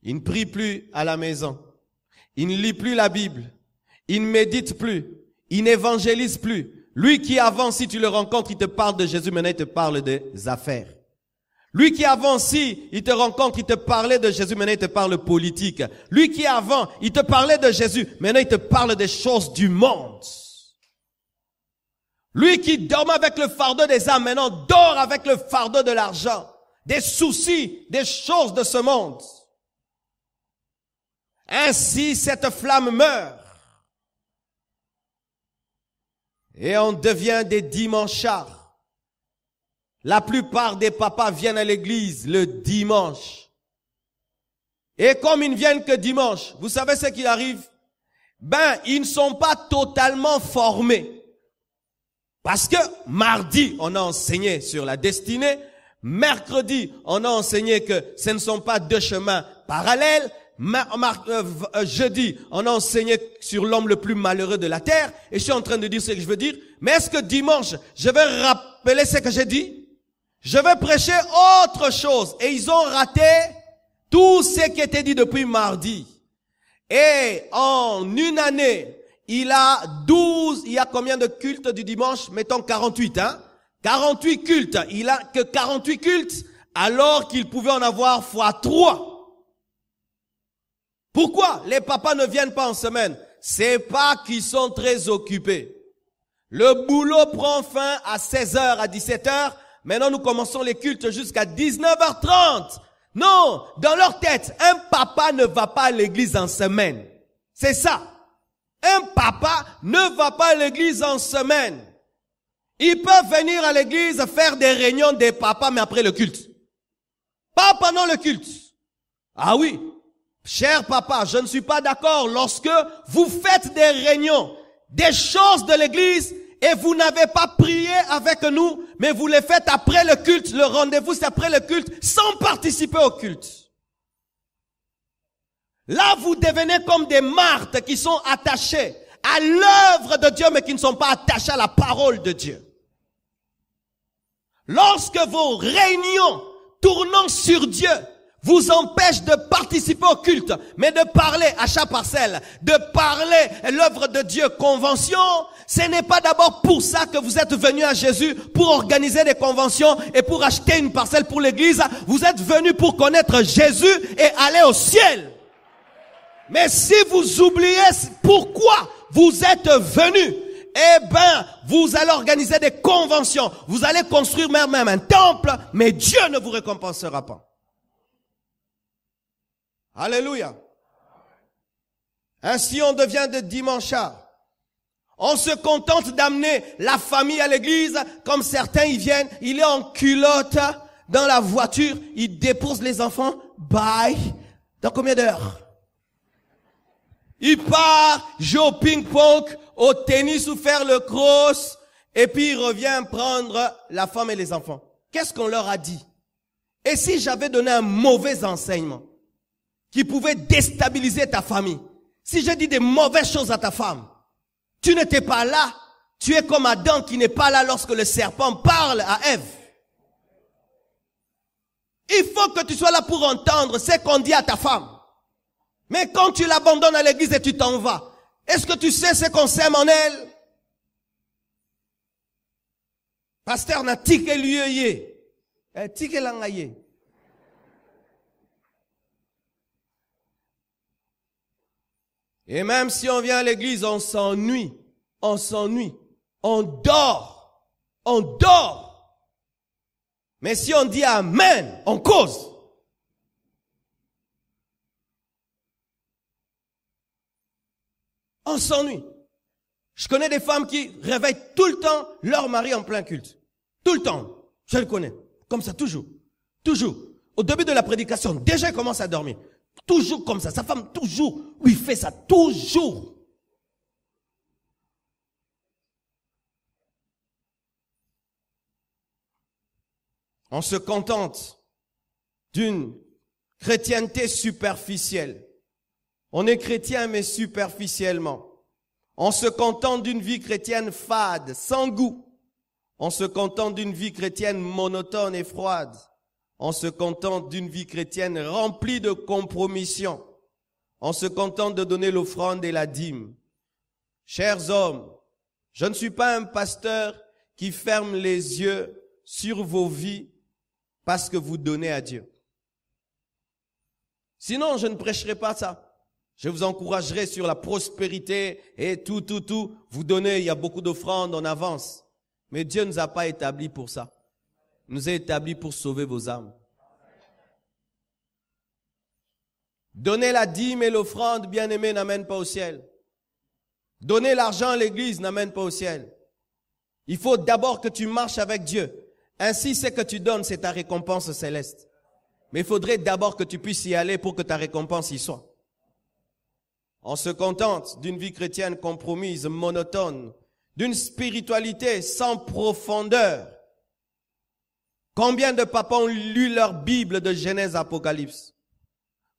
Il ne prie plus à la maison. Il ne lit plus la Bible. Il ne médite plus. Il n'évangélise plus. Lui qui avant, si tu le rencontres, il te parle de Jésus, maintenant il te parle des affaires. Lui qui avant, si il te rencontre, il te parlait de Jésus, maintenant il te parle politique. Lui qui avant, il te parlait de Jésus, maintenant il te parle des choses du monde. Lui qui dormait avec le fardeau des âmes, maintenant dort avec le fardeau de l'argent, des soucis, des choses de ce monde. Ainsi, cette flamme meurt. Et on devient des dimanchards. La plupart des papas viennent à l'église le dimanche. Et comme ils ne viennent que dimanche, vous savez ce qui arrive? Ils ne sont pas totalement formés. Parce que mardi, on a enseigné sur la destinée. Mercredi, on a enseigné que ce ne sont pas deux chemins parallèles. Jeudi, on a enseigné sur l'homme le plus malheureux de la terre. Et je suis en train de dire ce que je veux dire. Mais est-ce que dimanche, je vais rappeler ce que j'ai dit? Je vais prêcher autre chose. Et ils ont raté tout ce qui était dit depuis mardi. Et en une année, il y a combien de cultes du dimanche? Mettons 48, 48 cultes. Il a que 48 cultes, alors qu'il pouvait en avoir x3. Pourquoi les papas ne viennent pas en semaine? C'est pas qu'ils sont très occupés. Le boulot prend fin à 16h, à 17h. Maintenant, nous commençons les cultes jusqu'à 19h30. Non, dans leur tête, un papa ne va pas à l'église en semaine. C'est ça. Un papa ne va pas à l'église en semaine. Ils peuvent venir à l'église faire des réunions des papas, mais après le culte. Pas pendant le culte. Ah oui. Cher papa, je ne suis pas d'accord lorsque vous faites des réunions, des choses de l'église, et vous n'avez pas prié avec nous, mais vous les faites après le culte. Le rendez-vous, c'est après le culte, sans participer au culte. Là, vous devenez comme des martes qui sont attachées à l'œuvre de Dieu, mais qui ne sont pas attachées à la parole de Dieu. Lorsque vos réunions tournant sur Dieu vous empêchent de participer au culte, mais de parler achat parcelle, de parler l'œuvre de Dieu, convention, ce n'est pas d'abord pour ça que vous êtes venus à Jésus, pour organiser des conventions et pour acheter une parcelle pour l'église. Vous êtes venus pour connaître Jésus et aller au ciel. Mais si vous oubliez pourquoi vous êtes venus, eh ben, vous allez organiser des conventions. Vous allez construire même un temple, mais Dieu ne vous récompensera pas. Alléluia. Ainsi, on devient de dimanchards. On se contente d'amener la famille à l'église, comme certains y viennent, il est en culotte dans la voiture, il dépose les enfants, bye. Dans combien d'heures? Il part jouer au ping-pong, au tennis ou faire le cross, et puis il revient prendre la femme et les enfants. Qu'est-ce qu'on leur a dit? Et si j'avais donné un mauvais enseignement qui pouvait déstabiliser ta famille, si j'ai dit des mauvaises choses à ta femme, tu n'étais pas là, tu es comme Adam qui n'est pas là lorsque le serpent parle à Ève. Il faut que tu sois là pour entendre ce qu'on dit à ta femme. Mais quand tu l'abandonnes à l'église et tu t'en vas, est-ce que tu sais ce qu'on sème en elle? Pasteur n'a tiqué lieu tiqué langaye. Et même si on vient à l'église, on s'ennuie, on dort. Mais si on dit amen, on cause. On s'ennuie. Je connais des femmes qui réveillent tout le temps leur mari en plein culte. Tout le temps. Je le connais. Comme ça, toujours. Toujours. Au début de la prédication, déjà il commence à dormir. Toujours comme ça. Sa femme, toujours, lui fait ça. Toujours. On se contente d'une chrétienté superficielle. On est chrétien, mais superficiellement. On se contente d'une vie chrétienne fade, sans goût. On se contente d'une vie chrétienne monotone et froide. On se contente d'une vie chrétienne remplie de compromissions. On se contente de donner l'offrande et la dîme. Chers hommes, je ne suis pas un pasteur qui ferme les yeux sur vos vies parce que vous donnez à Dieu. Sinon, je ne prêcherai pas ça. Je vous encouragerai sur la prospérité et tout. Vous donnez, il y a beaucoup d'offrandes, on avance. Mais Dieu ne nous a pas établis pour ça. Il nous a établis pour sauver vos âmes. Donner la dîme et l'offrande, bien-aimé, n'amène pas au ciel. Donner l'argent à l'église n'amène pas au ciel. Il faut d'abord que tu marches avec Dieu. Ainsi, ce que tu donnes, c'est ta récompense céleste. Mais il faudrait d'abord que tu puisses y aller pour que ta récompense y soit. On se contente d'une vie chrétienne compromise, monotone, d'une spiritualité sans profondeur. Combien de papas ont lu leur Bible de Genèse à Apocalypse?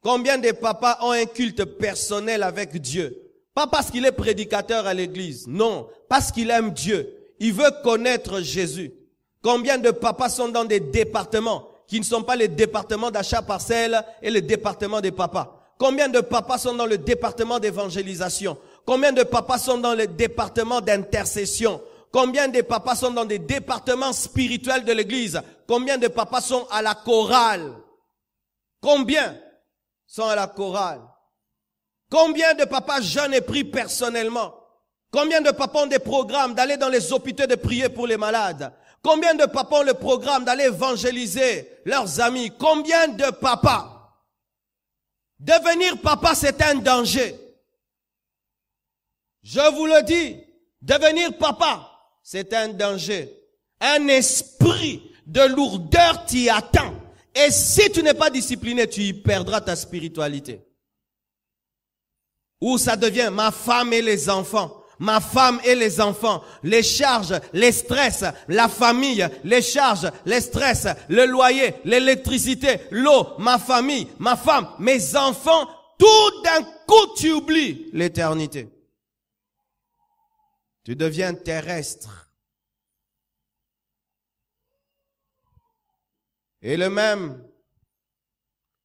Combien de papas ont un culte personnel avec Dieu? Pas parce qu'il est prédicateur à l'église, non, parce qu'il aime Dieu. Il veut connaître Jésus. Combien de papas sont dans des départements qui ne sont pas les départements d'achat parcelle et les départements des papas? Combien de papas sont dans le département d'évangélisation? Combien de papas sont dans le département d'intercession? Combien de papas sont dans des départements spirituels de l'église? Combien de papas sont à la chorale? Combien sont à la chorale? Combien de papas jeunes et pris personnellement? Combien de papas ont des programmes d'aller dans les hôpitaux de prier pour les malades? Combien de papas ont le programme d'aller évangéliser leurs amis? Combien de papas? Devenir papa, c'est un danger. Je vous le dis, devenir papa, c'est un danger. Un esprit de lourdeur t'y attend. Et si tu n'es pas discipliné, tu y perdras ta spiritualité. Ou ça devient ma femme et les enfants. Ma femme et les enfants, les charges, les stress, la famille, les charges, les stress, le loyer, l'électricité, l'eau, ma famille, ma femme, mes enfants, tout d'un coup tu oublies l'éternité. Tu deviens terrestre. Et le même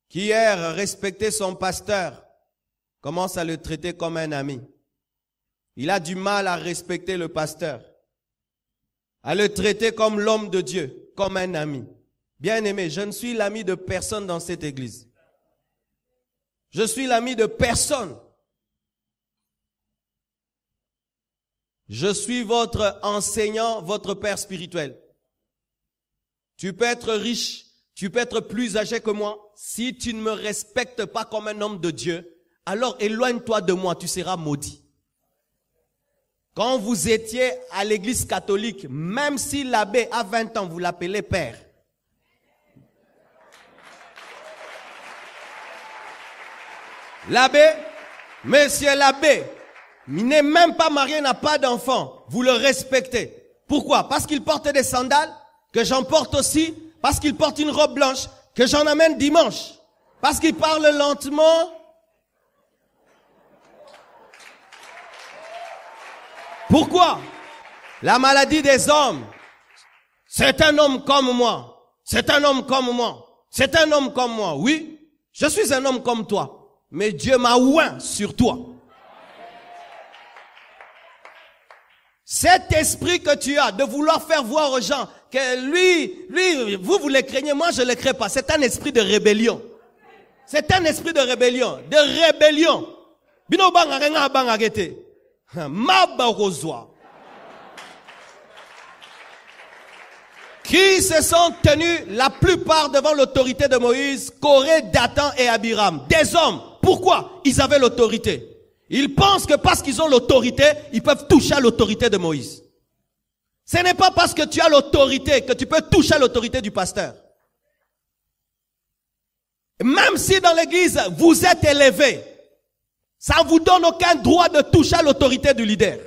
qui hier respectait son pasteur commence à le traiter comme un ami. Il a du mal à respecter le pasteur, à le traiter comme l'homme de Dieu, comme un ami. Bien-aimé, je ne suis l'ami de personne dans cette église. Je suis l'ami de personne. Je suis votre enseignant, votre père spirituel. Tu peux être riche, tu peux être plus âgé que moi. Si tu ne me respectes pas comme un homme de Dieu, alors éloigne-toi de moi, tu seras maudit. Quand vous étiez à l'église catholique, même si l'abbé a 20 ans, vous l'appelez père. L'abbé, monsieur l'abbé, il n'est même pas marié, n'a pas d'enfant. Vous le respectez. Pourquoi? Parce qu'il porte des sandales, que j'en porte aussi. Parce qu'il porte une robe blanche, que j'en amène dimanche. Parce qu'il parle lentement. Pourquoi? La maladie des hommes. C'est un homme comme moi. C'est un homme comme moi. C'est un homme comme moi. Oui, je suis un homme comme toi. Mais Dieu m'a oint sur toi. Cet esprit que tu as de vouloir faire voir aux gens que lui, vous le craignez, moi je ne le crains pas. C'est un esprit de rébellion. C'est un esprit de rébellion. De rébellion. Bino banga renga banga gete. Qui se sont tenus la plupart devant l'autorité de Moïse, Corée, Dathan et Abiram. Des hommes. Pourquoi? Ils avaient l'autorité. Ils pensent que parce qu'ils ont l'autorité, ils peuvent toucher à l'autorité de Moïse. Ce n'est pas parce que tu as l'autorité que tu peux toucher à l'autorité du pasteur. Même si dans l'église, vous êtes élevé, ça ne vous donne aucun droit de toucher à l'autorité du leader.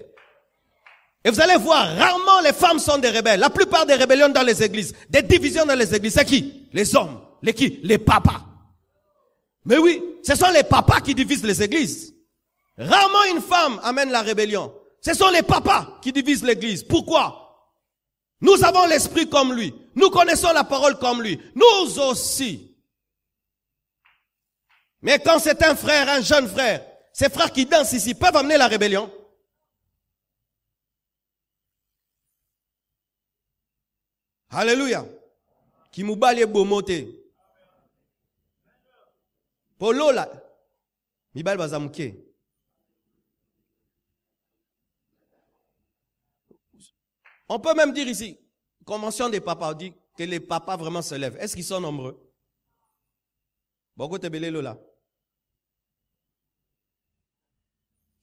Et vous allez voir, rarement les femmes sont des rebelles. La plupart des rébellions dans les églises, des divisions dans les églises, c'est qui? Les hommes. Les qui? Les papas. Mais oui, ce sont les papas qui divisent les églises. Rarement une femme amène la rébellion. Ce sont les papas qui divisent l'église. Pourquoi? Nous avons l'esprit comme lui. Nous connaissons la parole comme lui. Nous aussi. Mais quand c'est un frère, un jeune frère, ces frères qui dansent ici peuvent amener la rébellion. Alléluia. Qui moubalie bomote. Polo la. Mibal bazamke. On peut même dire ici, convention des papas, on dit que les papas vraiment se lèvent. Est-ce qu'ils sont nombreux? Beaucoup te belé lola.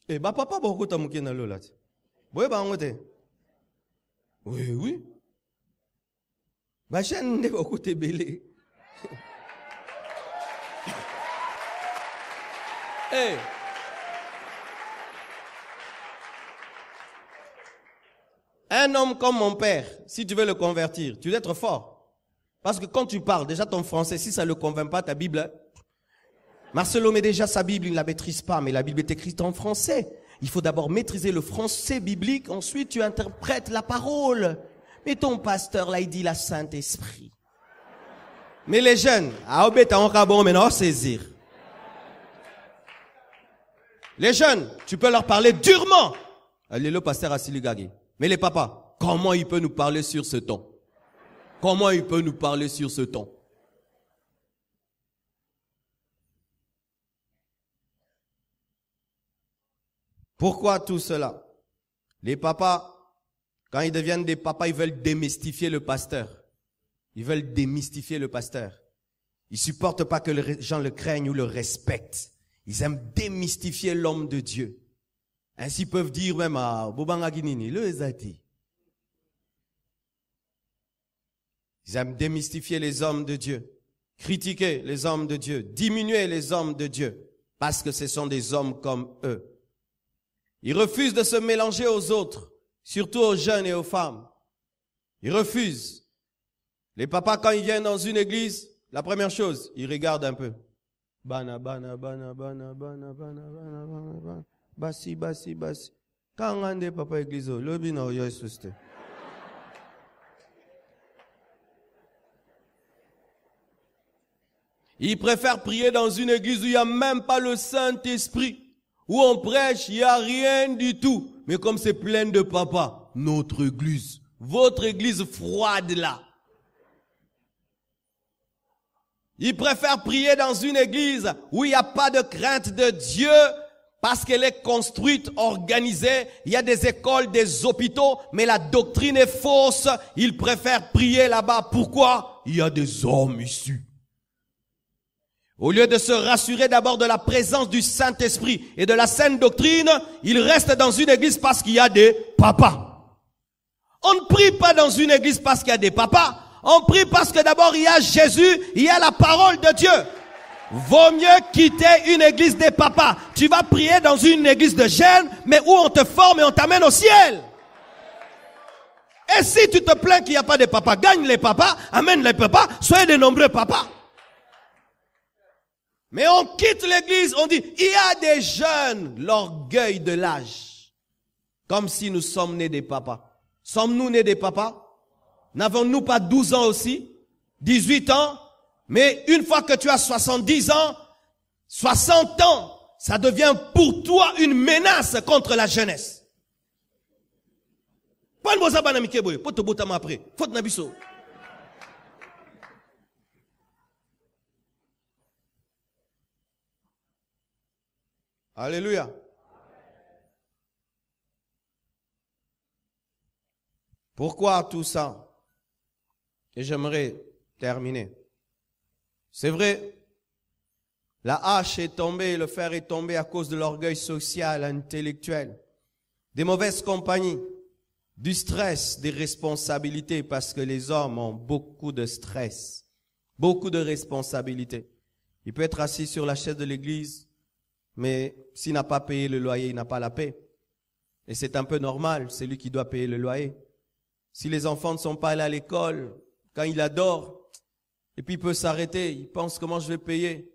Eh, bah papa, beaucoup te mouké na lola. Oui, bah on te. Oui, oui. Bah chaîne ne beaucoup te belé. Eh. Un homme comme mon père, si tu veux le convertir, tu dois être fort. Parce que quand tu parles, déjà ton français, si ça ne le convainc pas, ta Bible, Marcelo met déjà sa Bible, il ne la maîtrise pas, mais la Bible est écrite en français. Il faut d'abord maîtriser le français biblique, ensuite tu interprètes la parole. Mais ton pasteur, là, il dit la Saint-Esprit. Mais les jeunes, maintenant saisir. Les jeunes, tu peux leur parler durement. Allez, le pasteur Asiligagi. Mais les papas, comment il peut nous parler sur ce ton? Comment il peut nous parler sur ce ton? Pourquoi tout cela? Les papas, quand ils deviennent des papas, ils veulent démystifier le pasteur. Ils veulent démystifier le pasteur. Ils supportent pas que les gens le craignent ou le respectent. Ils aiment démystifier l'homme de Dieu. Ainsi peuvent dire même à Bobanga Guinini, le Ezati. Ils aiment démystifier les hommes de Dieu, critiquer les hommes de Dieu, diminuer les hommes de Dieu, parce que ce sont des hommes comme eux. Ils refusent de se mélanger aux autres, surtout aux jeunes et aux femmes. Ils refusent. Les papas, quand ils viennent dans une église, la première chose, ils regardent un peu. Bana, bana, bana, bana, bana, bana, bana, bana, bana. Basi, basi, basi. Quand on a papa église, le bino, yo est. Ils préfèrent prier dans une église où il n'y a même pas le Saint-Esprit. Où on prêche, il n'y a rien du tout. Mais comme c'est plein de papas, notre église, votre église froide là. Ils préfèrent prier dans une église où il n'y a pas de crainte de Dieu parce qu'elle est construite, organisée. Il y a des écoles, des hôpitaux, mais la doctrine est fausse. Ils préfèrent prier là-bas. Pourquoi? Il y a des hommes issus. Au lieu de se rassurer d'abord de la présence du Saint-Esprit et de la saine doctrine, ils restent dans une église parce qu'il y a des papas. On ne prie pas dans une église parce qu'il y a des papas. On prie parce que d'abord il y a Jésus, il y a la parole de Dieu. Vaut mieux quitter une église des papas. Tu vas prier dans une église de jeunes, mais où on te forme et on t'amène au ciel. Et si tu te plains qu'il n'y a pas de papas, gagne les papas, amène les papas, soyez de nombreux papas. Mais on quitte l'église, on dit, il y a des jeunes, l'orgueil de l'âge. Comme si nous sommes nés des papas. Sommes-nous nés des papas? N'avons-nous pas 12 ans aussi? 18 ans? Mais une fois que tu as 70 ans, 60 ans, ça devient pour toi une menace contre la jeunesse. Alléluia. Pourquoi tout ça? Et j'aimerais terminer. C'est vrai, la hache est tombée, le fer est tombé à cause de l'orgueil social, intellectuel, des mauvaises compagnies, du stress, des responsabilités, parce que les hommes ont beaucoup de stress, beaucoup de responsabilités. Il peut être assis sur la chaise de l'église, mais s'il n'a pas payé le loyer, il n'a pas la paix. Et c'est un peu normal, c'est lui qui doit payer le loyer. Si les enfants ne sont pas allés à l'école, quand il adore, et puis il peut s'arrêter, il pense comment je vais payer.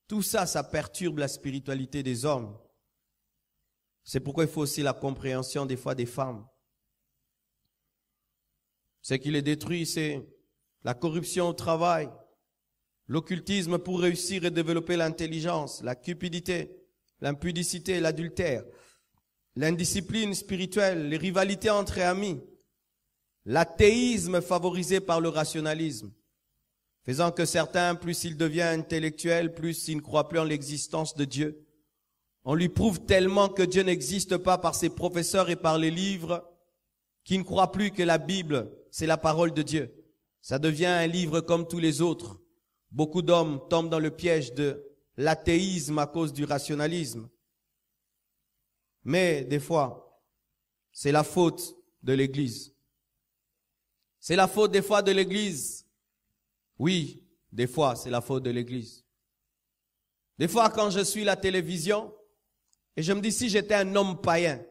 Tout ça, ça perturbe la spiritualité des hommes. C'est pourquoi il faut aussi la compréhension des fois des femmes. Ce qui les détruit, c'est la corruption au travail, l'occultisme pour réussir et développer l'intelligence, la cupidité, l'impudicité, l'adultère, l'indiscipline spirituelle, les rivalités entre amis, l'athéisme favorisé par le rationalisme, faisant que certains, plus ils deviennent intellectuels, plus ils ne croient plus en l'existence de Dieu. On lui prouve tellement que Dieu n'existe pas par ses professeurs et par les livres, qu'ils ne croient plus que la Bible, c'est la parole de Dieu. Ça devient un livre comme tous les autres. Beaucoup d'hommes tombent dans le piège de l'athéisme à cause du rationalisme. Mais des fois, c'est la faute de l'Église. C'est la faute des fois de l'Église. Oui, des fois, c'est la faute de l'Église. Des fois, quand je suis la télévision, et je me dis, si j'étais un homme païen,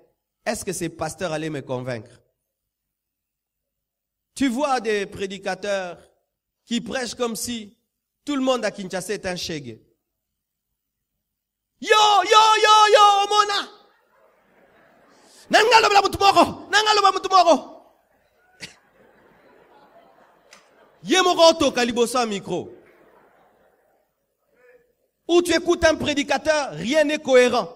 est-ce que ces pasteurs allaient me convaincre? Tu vois des prédicateurs qui prêchent comme si tout le monde à Kinshasa est un shege. Yo, mona! Nangalo mutumoko! Yemoroto kalibosa micro. Où tu écoutes un prédicateur, rien n'est cohérent.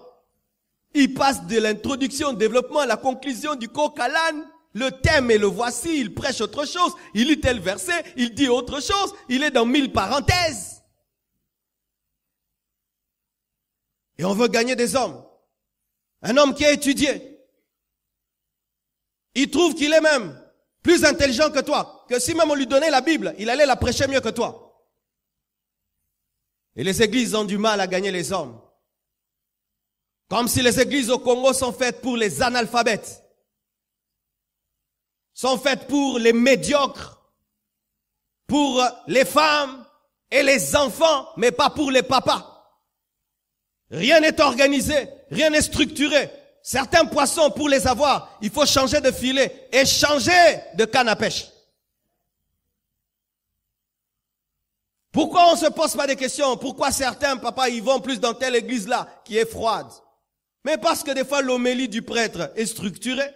Il passe de l'introduction au développement à la conclusion du coq à l'âne. Le thème est le voici, il prêche autre chose, il lit tel verset, il dit autre chose, il est dans 1000 parenthèses. Et on veut gagner des hommes. Un homme qui a étudié. Il trouve qu'il est même plus intelligent que toi. Que si même on lui donnait la Bible, il allait la prêcher mieux que toi. Et les églises ont du mal à gagner les hommes. Comme si les églises au Congo sont faites pour les analphabètes. Sont faites pour les médiocres. Pour les femmes et les enfants, mais pas pour les papas. Rien n'est organisé, rien n'est structuré. Certains poissons, pour les avoir, il faut changer de filet et changer de canne à pêche. Pourquoi on se pose pas des questions? Pourquoi certains papas y vont plus dans telle église-là, qui est froide? Mais parce que des fois l'homélie du prêtre est structurée.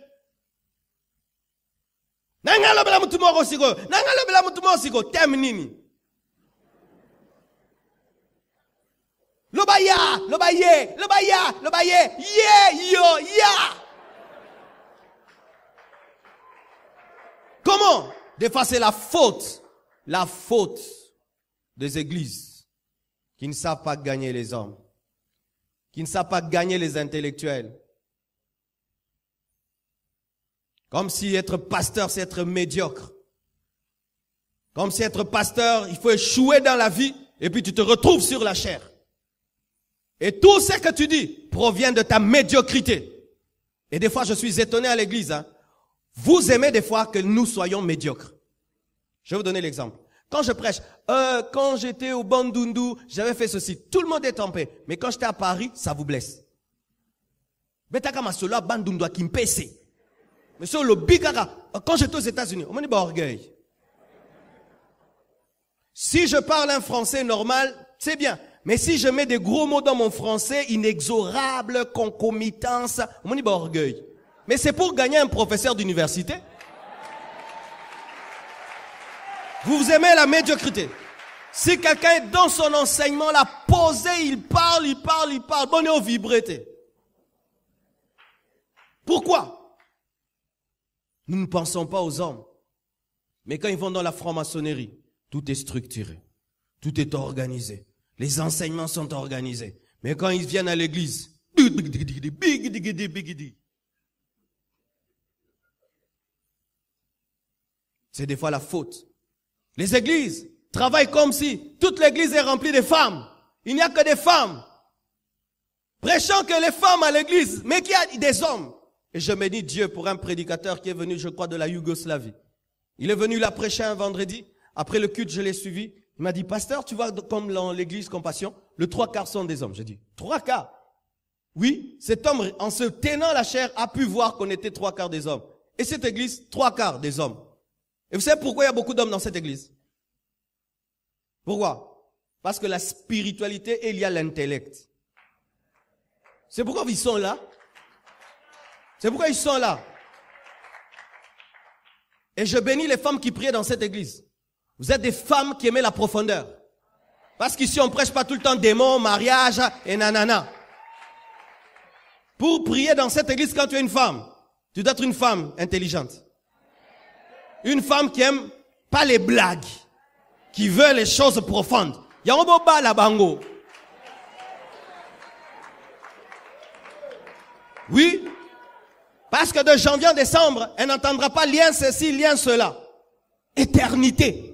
Comment? Des fois c'est la faute des églises qui ne savent pas gagner les hommes, qui ne savent pas gagner les intellectuels. Comme si être pasteur, c'est être médiocre. Comme si être pasteur, il faut échouer dans la vie et puis tu te retrouves sur la chair. Et tout ce que tu dis provient de ta médiocrité. Et des fois, je suis étonné à l'église. Vous aimez des fois que nous soyons médiocres. Je vais vous donner l'exemple. Quand je prêche, quand j'étais au Bandundu, j'avais fait ceci. Tout le monde est en paix. Mais quand j'étais à Paris, ça vous blesse. Quand j'étais aux États-Unis, on m'a dit orgueil. Si je parle un français normal, c'est bien. Mais si je mets des gros mots dans mon français, inexorable, concomitance, on m'a dit orgueil. Mais c'est pour gagner un professeur d'université. Vous aimez la médiocrité. Si quelqu'un est dans son enseignement, là, posé, il parle. Bon, au vibrété. Pourquoi? Nous ne pensons pas aux hommes. Mais quand ils vont dans la franc-maçonnerie, tout est structuré. Tout est organisé. Les enseignements sont organisés. Mais quand ils viennent à l'église, c'est des fois la faute. Les églises travaillent comme si toute l'église est remplie de femmes. Il n'y a que des femmes. Prêchant que les femmes à l'église, mais qu'il y a des hommes. Et je bénis Dieu pour un prédicateur qui est venu, je crois, de la Yougoslavie. Il est venu là prêcher un vendredi. Après le culte, je l'ai suivi. Il m'a dit, pasteur, tu vois, comme dans l'église Compassion, le 3/4 sont des hommes. J'ai dit, 3/4? Oui, cet homme, en se tenant la chair, a pu voir qu'on était 3/4 des hommes. Et cette église, 3/4 des hommes. Et vous savez pourquoi il y a beaucoup d'hommes dans cette église? Pourquoi? Parce que la spiritualité est liée à l'intellect. C'est pourquoi ils sont là. C'est pourquoi ils sont là. Et je bénis les femmes qui priaient dans cette église. Vous êtes des femmes qui aimaient la profondeur. Parce qu'ici, on ne prêche pas tout le temps démons, mariage et nanana. Pour prier dans cette église, quand tu es une femme, tu dois être une femme intelligente. Une femme qui aime pas les blagues, qui veut les choses profondes. Yangoba la bango. Oui. Parce que de janvier à décembre, elle n'entendra pas lien ceci, lien cela. Éternité.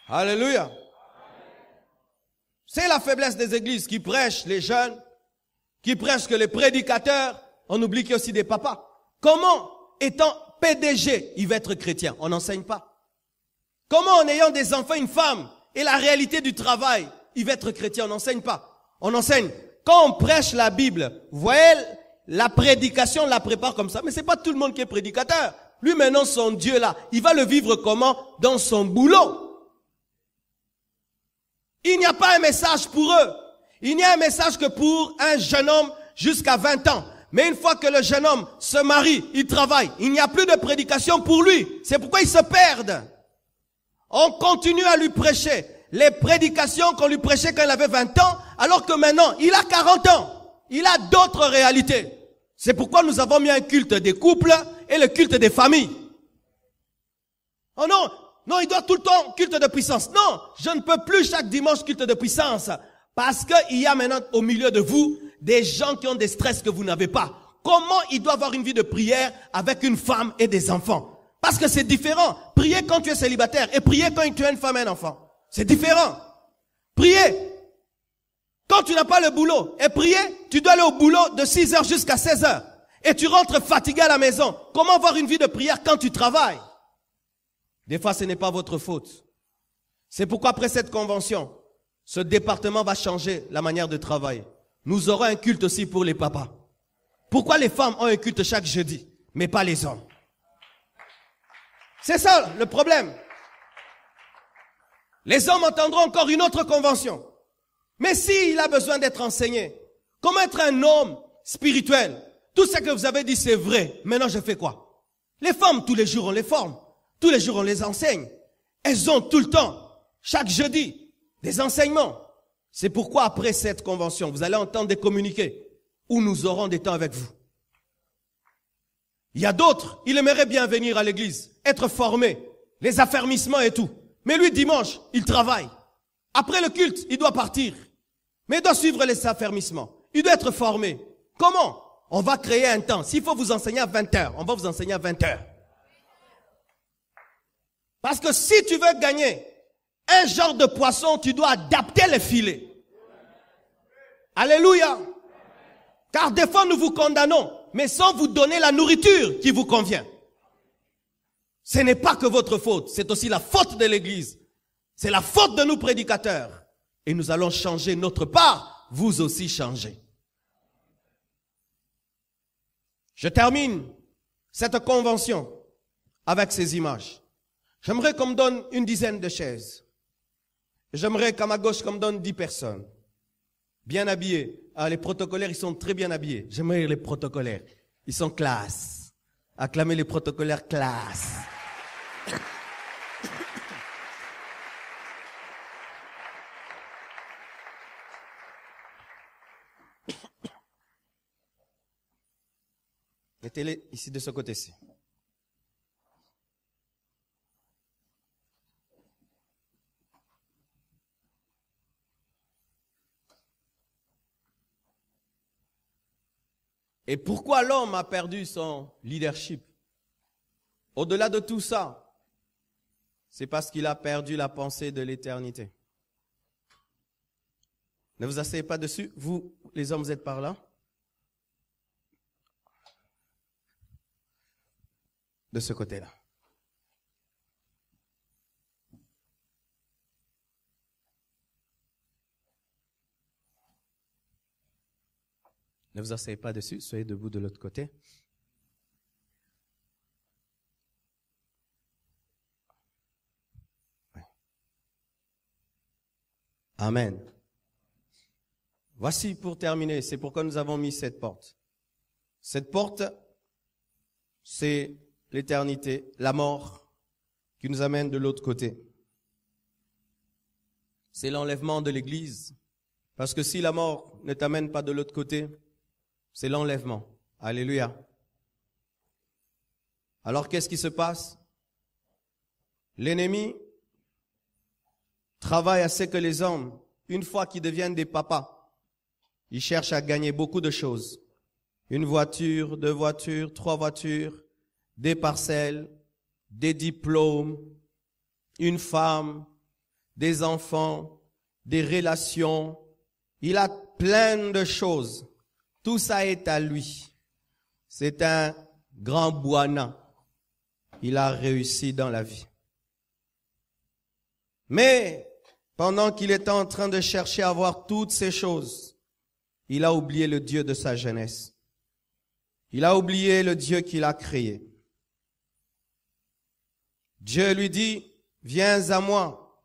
Alléluia. C'est la faiblesse des églises qui prêchent les jeunes, qui prêchent que les prédicateurs, on oublie qu'il y a aussi des papas. Comment, étant PDG, il va être chrétien? On n'enseigne pas. Comment, en ayant des enfants, une femme, et la réalité du travail, il va être chrétien? On n'enseigne pas. On enseigne. Quand on prêche la Bible, vous voyez, la prédication, on la prépare comme ça. Mais c'est pas tout le monde qui est prédicateur. Lui, maintenant, son Dieu là, il va le vivre comment? Dans son boulot. Il n'y a pas un message pour eux. Il n'y a un message que pour un jeune homme jusqu'à 20 ans. Mais une fois que le jeune homme se marie, il travaille, il n'y a plus de prédication pour lui. C'est pourquoi ils se perdent. On continue à lui prêcher les prédications qu'on lui prêchait quand il avait 20 ans, alors que maintenant, il a 40 ans. Il a d'autres réalités. C'est pourquoi nous avons mis un culte des couples et le culte des familles. Oh non, non, il doit tout le temps culte de puissance. Non, je ne peux plus chaque dimanche culte de puissance. Parce qu'il y a maintenant au milieu de vous des gens qui ont des stress que vous n'avez pas. Comment il doit avoir une vie de prière avec une femme et des enfants? Parce que c'est différent. Prier quand tu es célibataire et prier quand tu as une femme et un enfant. C'est différent. Prier quand tu n'as pas le boulot. Et prier, tu dois aller au boulot de 6h jusqu'à 16h. Et tu rentres fatigué à la maison. Comment avoir une vie de prière quand tu travailles? Des fois, ce n'est pas votre faute. C'est pourquoi après cette convention, ce département va changer la manière de travailler. Nous aurons un culte aussi pour les papas. Pourquoi les femmes ont un culte chaque jeudi, mais pas les hommes? C'est ça le problème. Les hommes entendront encore une autre convention. Mais s'il a besoin d'être enseigné, comment être un homme spirituel? Tout ce que vous avez dit, c'est vrai. Maintenant, je fais quoi? Les femmes, tous les jours, on les forme. Tous les jours, on les enseigne. Elles ont tout le temps, chaque jeudi, des enseignements. C'est pourquoi après cette convention, vous allez entendre des communiqués où nous aurons des temps avec vous. Il y a d'autres, il aimerait bien venir à l'église, être formé, les affermissements et tout. Mais lui, dimanche, il travaille. Après le culte, il doit partir. Mais il doit suivre les affermissements. Il doit être formé. Comment? On va créer un temps. S'il faut vous enseigner à 20h, on va vous enseigner à 20h. Parce que si tu veux gagner un genre de poisson, tu dois adapter les filets. Alléluia. Car des fois, nous vous condamnons, mais sans vous donner la nourriture qui vous convient. Ce n'est pas que votre faute, c'est aussi la faute de l'Église. C'est la faute de nous prédicateurs. Et nous allons changer notre part, vous aussi changez. Je termine cette convention avec ces images. J'aimerais qu'on me donne une dizaine de chaises. J'aimerais qu'à ma gauche, qu'on me donne 10 personnes. Bien habillés. Ah, les protocolaires, ils sont très bien habillés. J'aimerais les protocolaires. Ils sont classe. Acclamez les protocolaires classe. Mettez-les ici de ce côté-ci. Et pourquoi l'homme a perdu son leadership? Au-delà de tout ça, c'est parce qu'il a perdu la pensée de l'éternité. Ne vous asseyez pas dessus. Vous, les hommes, vous êtes par là. De ce côté-là. Ne vous asseyez pas dessus, soyez debout de l'autre côté. Ouais. Amen. Voici pour terminer, c'est pourquoi nous avons mis cette porte. Cette porte, c'est l'éternité, la mort qui nous amène de l'autre côté. C'est l'enlèvement de l'Église. Parce que si la mort ne t'amène pas de l'autre côté, c'est l'enlèvement. Alléluia. Alors qu'est-ce qui se passe? L'ennemi travaille à ce que les hommes, une fois qu'ils deviennent des papas, ils cherchent à gagner beaucoup de choses. Une voiture, 2 voitures, 3 voitures, des parcelles, des diplômes, une femme, des enfants, des relations. Il a plein de choses. Tout ça est à lui. C'est un grand Bwana. Il a réussi dans la vie. Mais pendant qu'il était en train de chercher à avoir toutes ces choses, il a oublié le Dieu de sa jeunesse. Il a oublié le Dieu qu'il a créé. Dieu lui dit, viens à moi.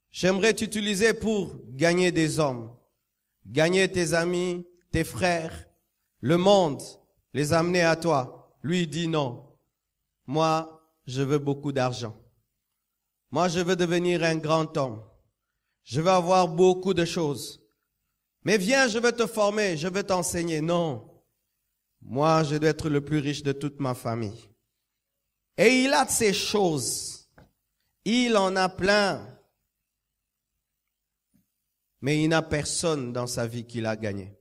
J'aimerais t'utiliser pour gagner des hommes, gagner tes amis, tes frères, le monde, les amener à toi. Lui dit non. Moi, je veux beaucoup d'argent. Moi, je veux devenir un grand homme. Je veux avoir beaucoup de choses. Mais viens, je veux te former, je veux t'enseigner. Non. Moi, je dois être le plus riche de toute ma famille. Et il a de ces choses. Il en a plein. Mais il n'a personne dans sa vie qui l'a gagné.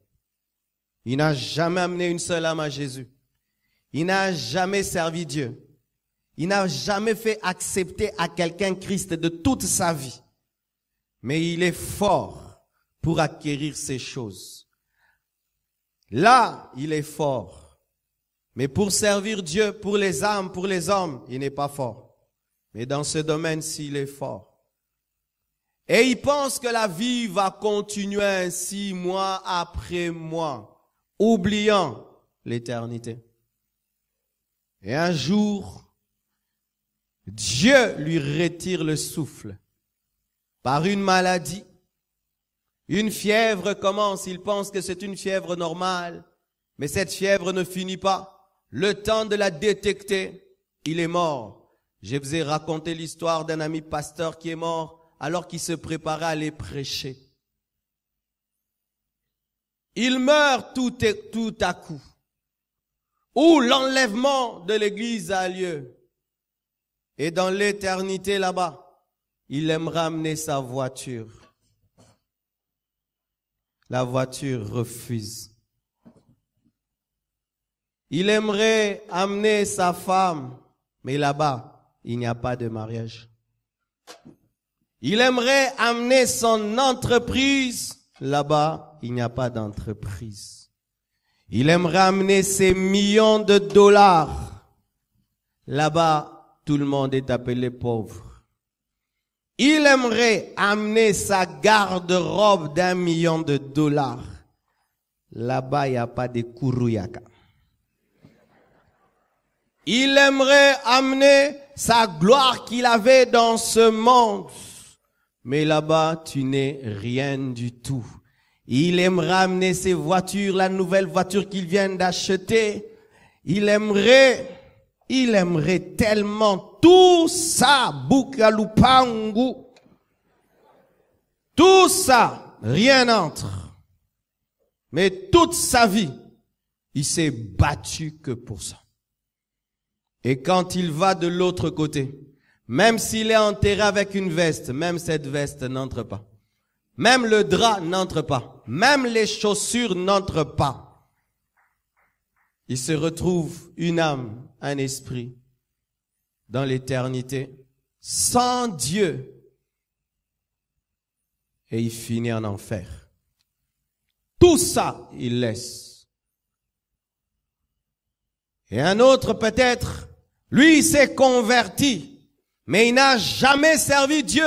Il n'a jamais amené une seule âme à Jésus. Il n'a jamais servi Dieu. Il n'a jamais fait accepter à quelqu'un Christ de toute sa vie. Mais il est fort pour acquérir ces choses. Là, il est fort. Mais pour servir Dieu, pour les âmes, pour les hommes, il n'est pas fort. Mais dans ce domaine-ci, il est fort. Et il pense que la vie va continuer ainsi, mois après mois, oubliant l'éternité. Et un jour, Dieu lui retire le souffle par une maladie. Une fièvre commence, il pense que c'est une fièvre normale, mais cette fièvre ne finit pas. Le temps de la détecter, il est mort. Je vous ai raconté l'histoire d'un ami pasteur qui est mort alors qu'il se préparait à aller prêcher. Il meurt tout à coup. Où l'enlèvement de l'église a lieu. Et dans l'éternité là-bas, il aimerait amener sa voiture. La voiture refuse. Il aimerait amener sa femme, mais là-bas, il n'y a pas de mariage. Il aimerait amener son entreprise, là-bas, il n'y a pas d'entreprise. Il aimerait amener ses millions de dollars, là-bas, tout le monde est appelé pauvre. Il aimerait amener sa garde-robe d'1 million de dollars, là-bas, il n'y a pas de kuruyaka. Il aimerait amener sa gloire qu'il avait dans ce monde. Mais là-bas, tu n'es rien du tout. Il aimerait amener ses voitures, la nouvelle voiture qu'il vient d'acheter. Il aimerait tellement tout ça, Bukalupangu. Tout ça, rien n'entre. Mais toute sa vie, il s'est battu que pour ça. Et quand il va de l'autre côté, même s'il est enterré avec une veste, même cette veste n'entre pas. Même le drap n'entre pas. Même les chaussures n'entrent pas. Il se retrouve une âme, un esprit, dans l'éternité, sans Dieu. Et il finit en enfer. Tout ça, il laisse. Et un autre peut-être, lui, il s'est converti, mais il n'a jamais servi Dieu.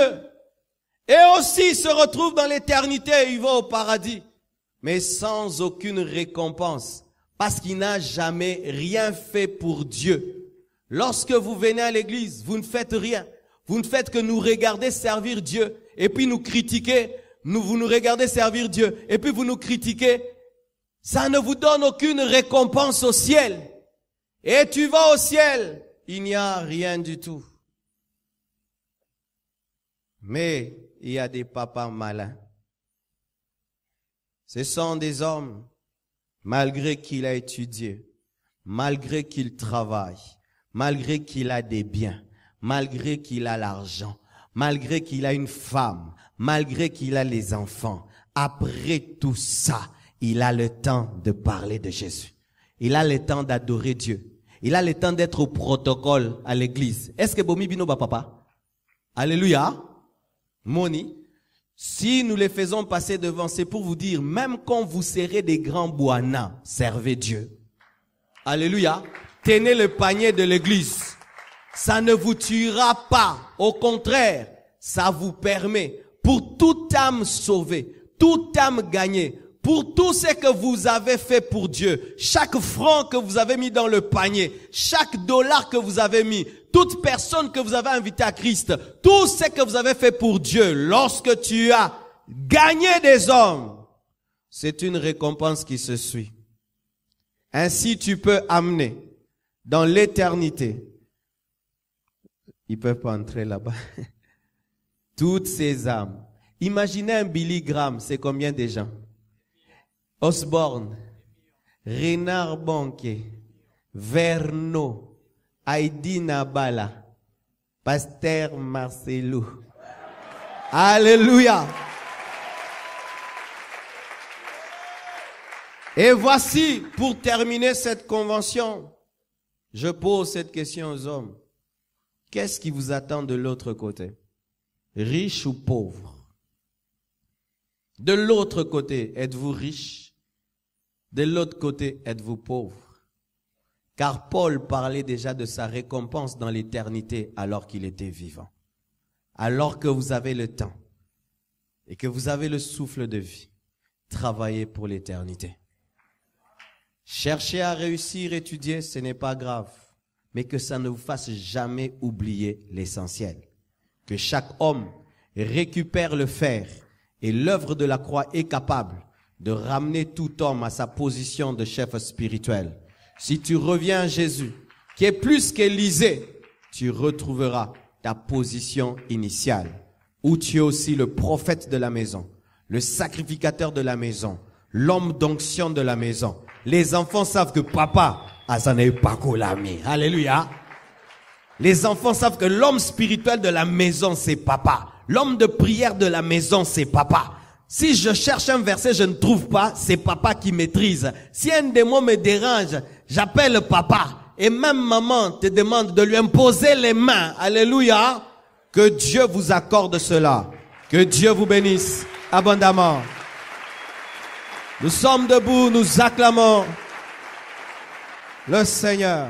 Et aussi, il se retrouve dans l'éternité, il va au paradis, mais sans aucune récompense, parce qu'il n'a jamais rien fait pour Dieu. Lorsque vous venez à l'église, vous ne faites rien. Vous ne faites que nous regarder servir Dieu, et puis nous critiquer. Vous nous regardez servir Dieu, et puis vous nous critiquez. Ça ne vous donne aucune récompense au ciel. Et tu vas au ciel, il n'y a rien du tout. Mais il y a des papas malins. Ce sont des hommes, malgré qu'il a étudié, malgré qu'il travaille, malgré qu'il a des biens, malgré qu'il a l'argent, malgré qu'il a une femme, malgré qu'il a les enfants. Après tout ça, il a le temps de parler de Jésus. Il a le temps d'adorer Dieu. Il a le temps d'être au protocole à l'église. Est-ce que Bomi Bino ba papa? Alléluia. Moni. Si nous les faisons passer devant, c'est pour vous dire, même quand vous serez des grands boanas, servez Dieu. Alléluia. Tenez le panier de l'église. Ça ne vous tuera pas. Au contraire, ça vous permet, pour toute âme sauvée, toute âme gagnée, pour tout ce que vous avez fait pour Dieu, chaque franc que vous avez mis dans le panier, chaque dollar que vous avez mis, toute personne que vous avez invitée à Christ, tout ce que vous avez fait pour Dieu, lorsque tu as gagné des hommes, c'est une récompense qui se suit. Ainsi, tu peux amener dans l'éternité. Ils peuvent pas entrer là-bas. Toutes ces âmes. Imaginez un Billy Graham, c'est combien de gens? Osborne, Renard Banquet, Verno, Heidi Nabala, Pasteur Marcelo. Alléluia. Et voici, pour terminer cette convention, je pose cette question aux hommes. Qu'est-ce qui vous attend de l'autre côté? Riche ou pauvre? De l'autre côté, êtes-vous riche? De l'autre côté, êtes-vous pauvre? Car Paul parlait déjà de sa récompense dans l'éternité alors qu'il était vivant. Alors que vous avez le temps et que vous avez le souffle de vie, travaillez pour l'éternité. Cherchez à réussir, étudier, ce n'est pas grave, mais que ça ne vous fasse jamais oublier l'essentiel. Que chaque homme récupère le fer et l'œuvre de la croix est capable de ramener tout homme à sa position de chef spirituel. Si tu reviens à Jésus, qui est plus qu'Élisée, tu retrouveras ta position initiale, où tu es aussi le prophète de la maison, le sacrificateur de la maison, l'homme d'onction de la maison. Les enfants savent que papa, Azanaï Pakolami. Alléluia. Les enfants savent que l'homme spirituel de la maison, c'est papa. L'homme de prière de la maison, c'est papa. Si je cherche un verset, je ne trouve pas, c'est papa qui maîtrise. Si un démon me dérange, j'appelle papa. Et même maman te demande de lui imposer les mains. Alléluia. Que Dieu vous accorde cela. Que Dieu vous bénisse abondamment. Nous sommes debout, nous acclamons le Seigneur.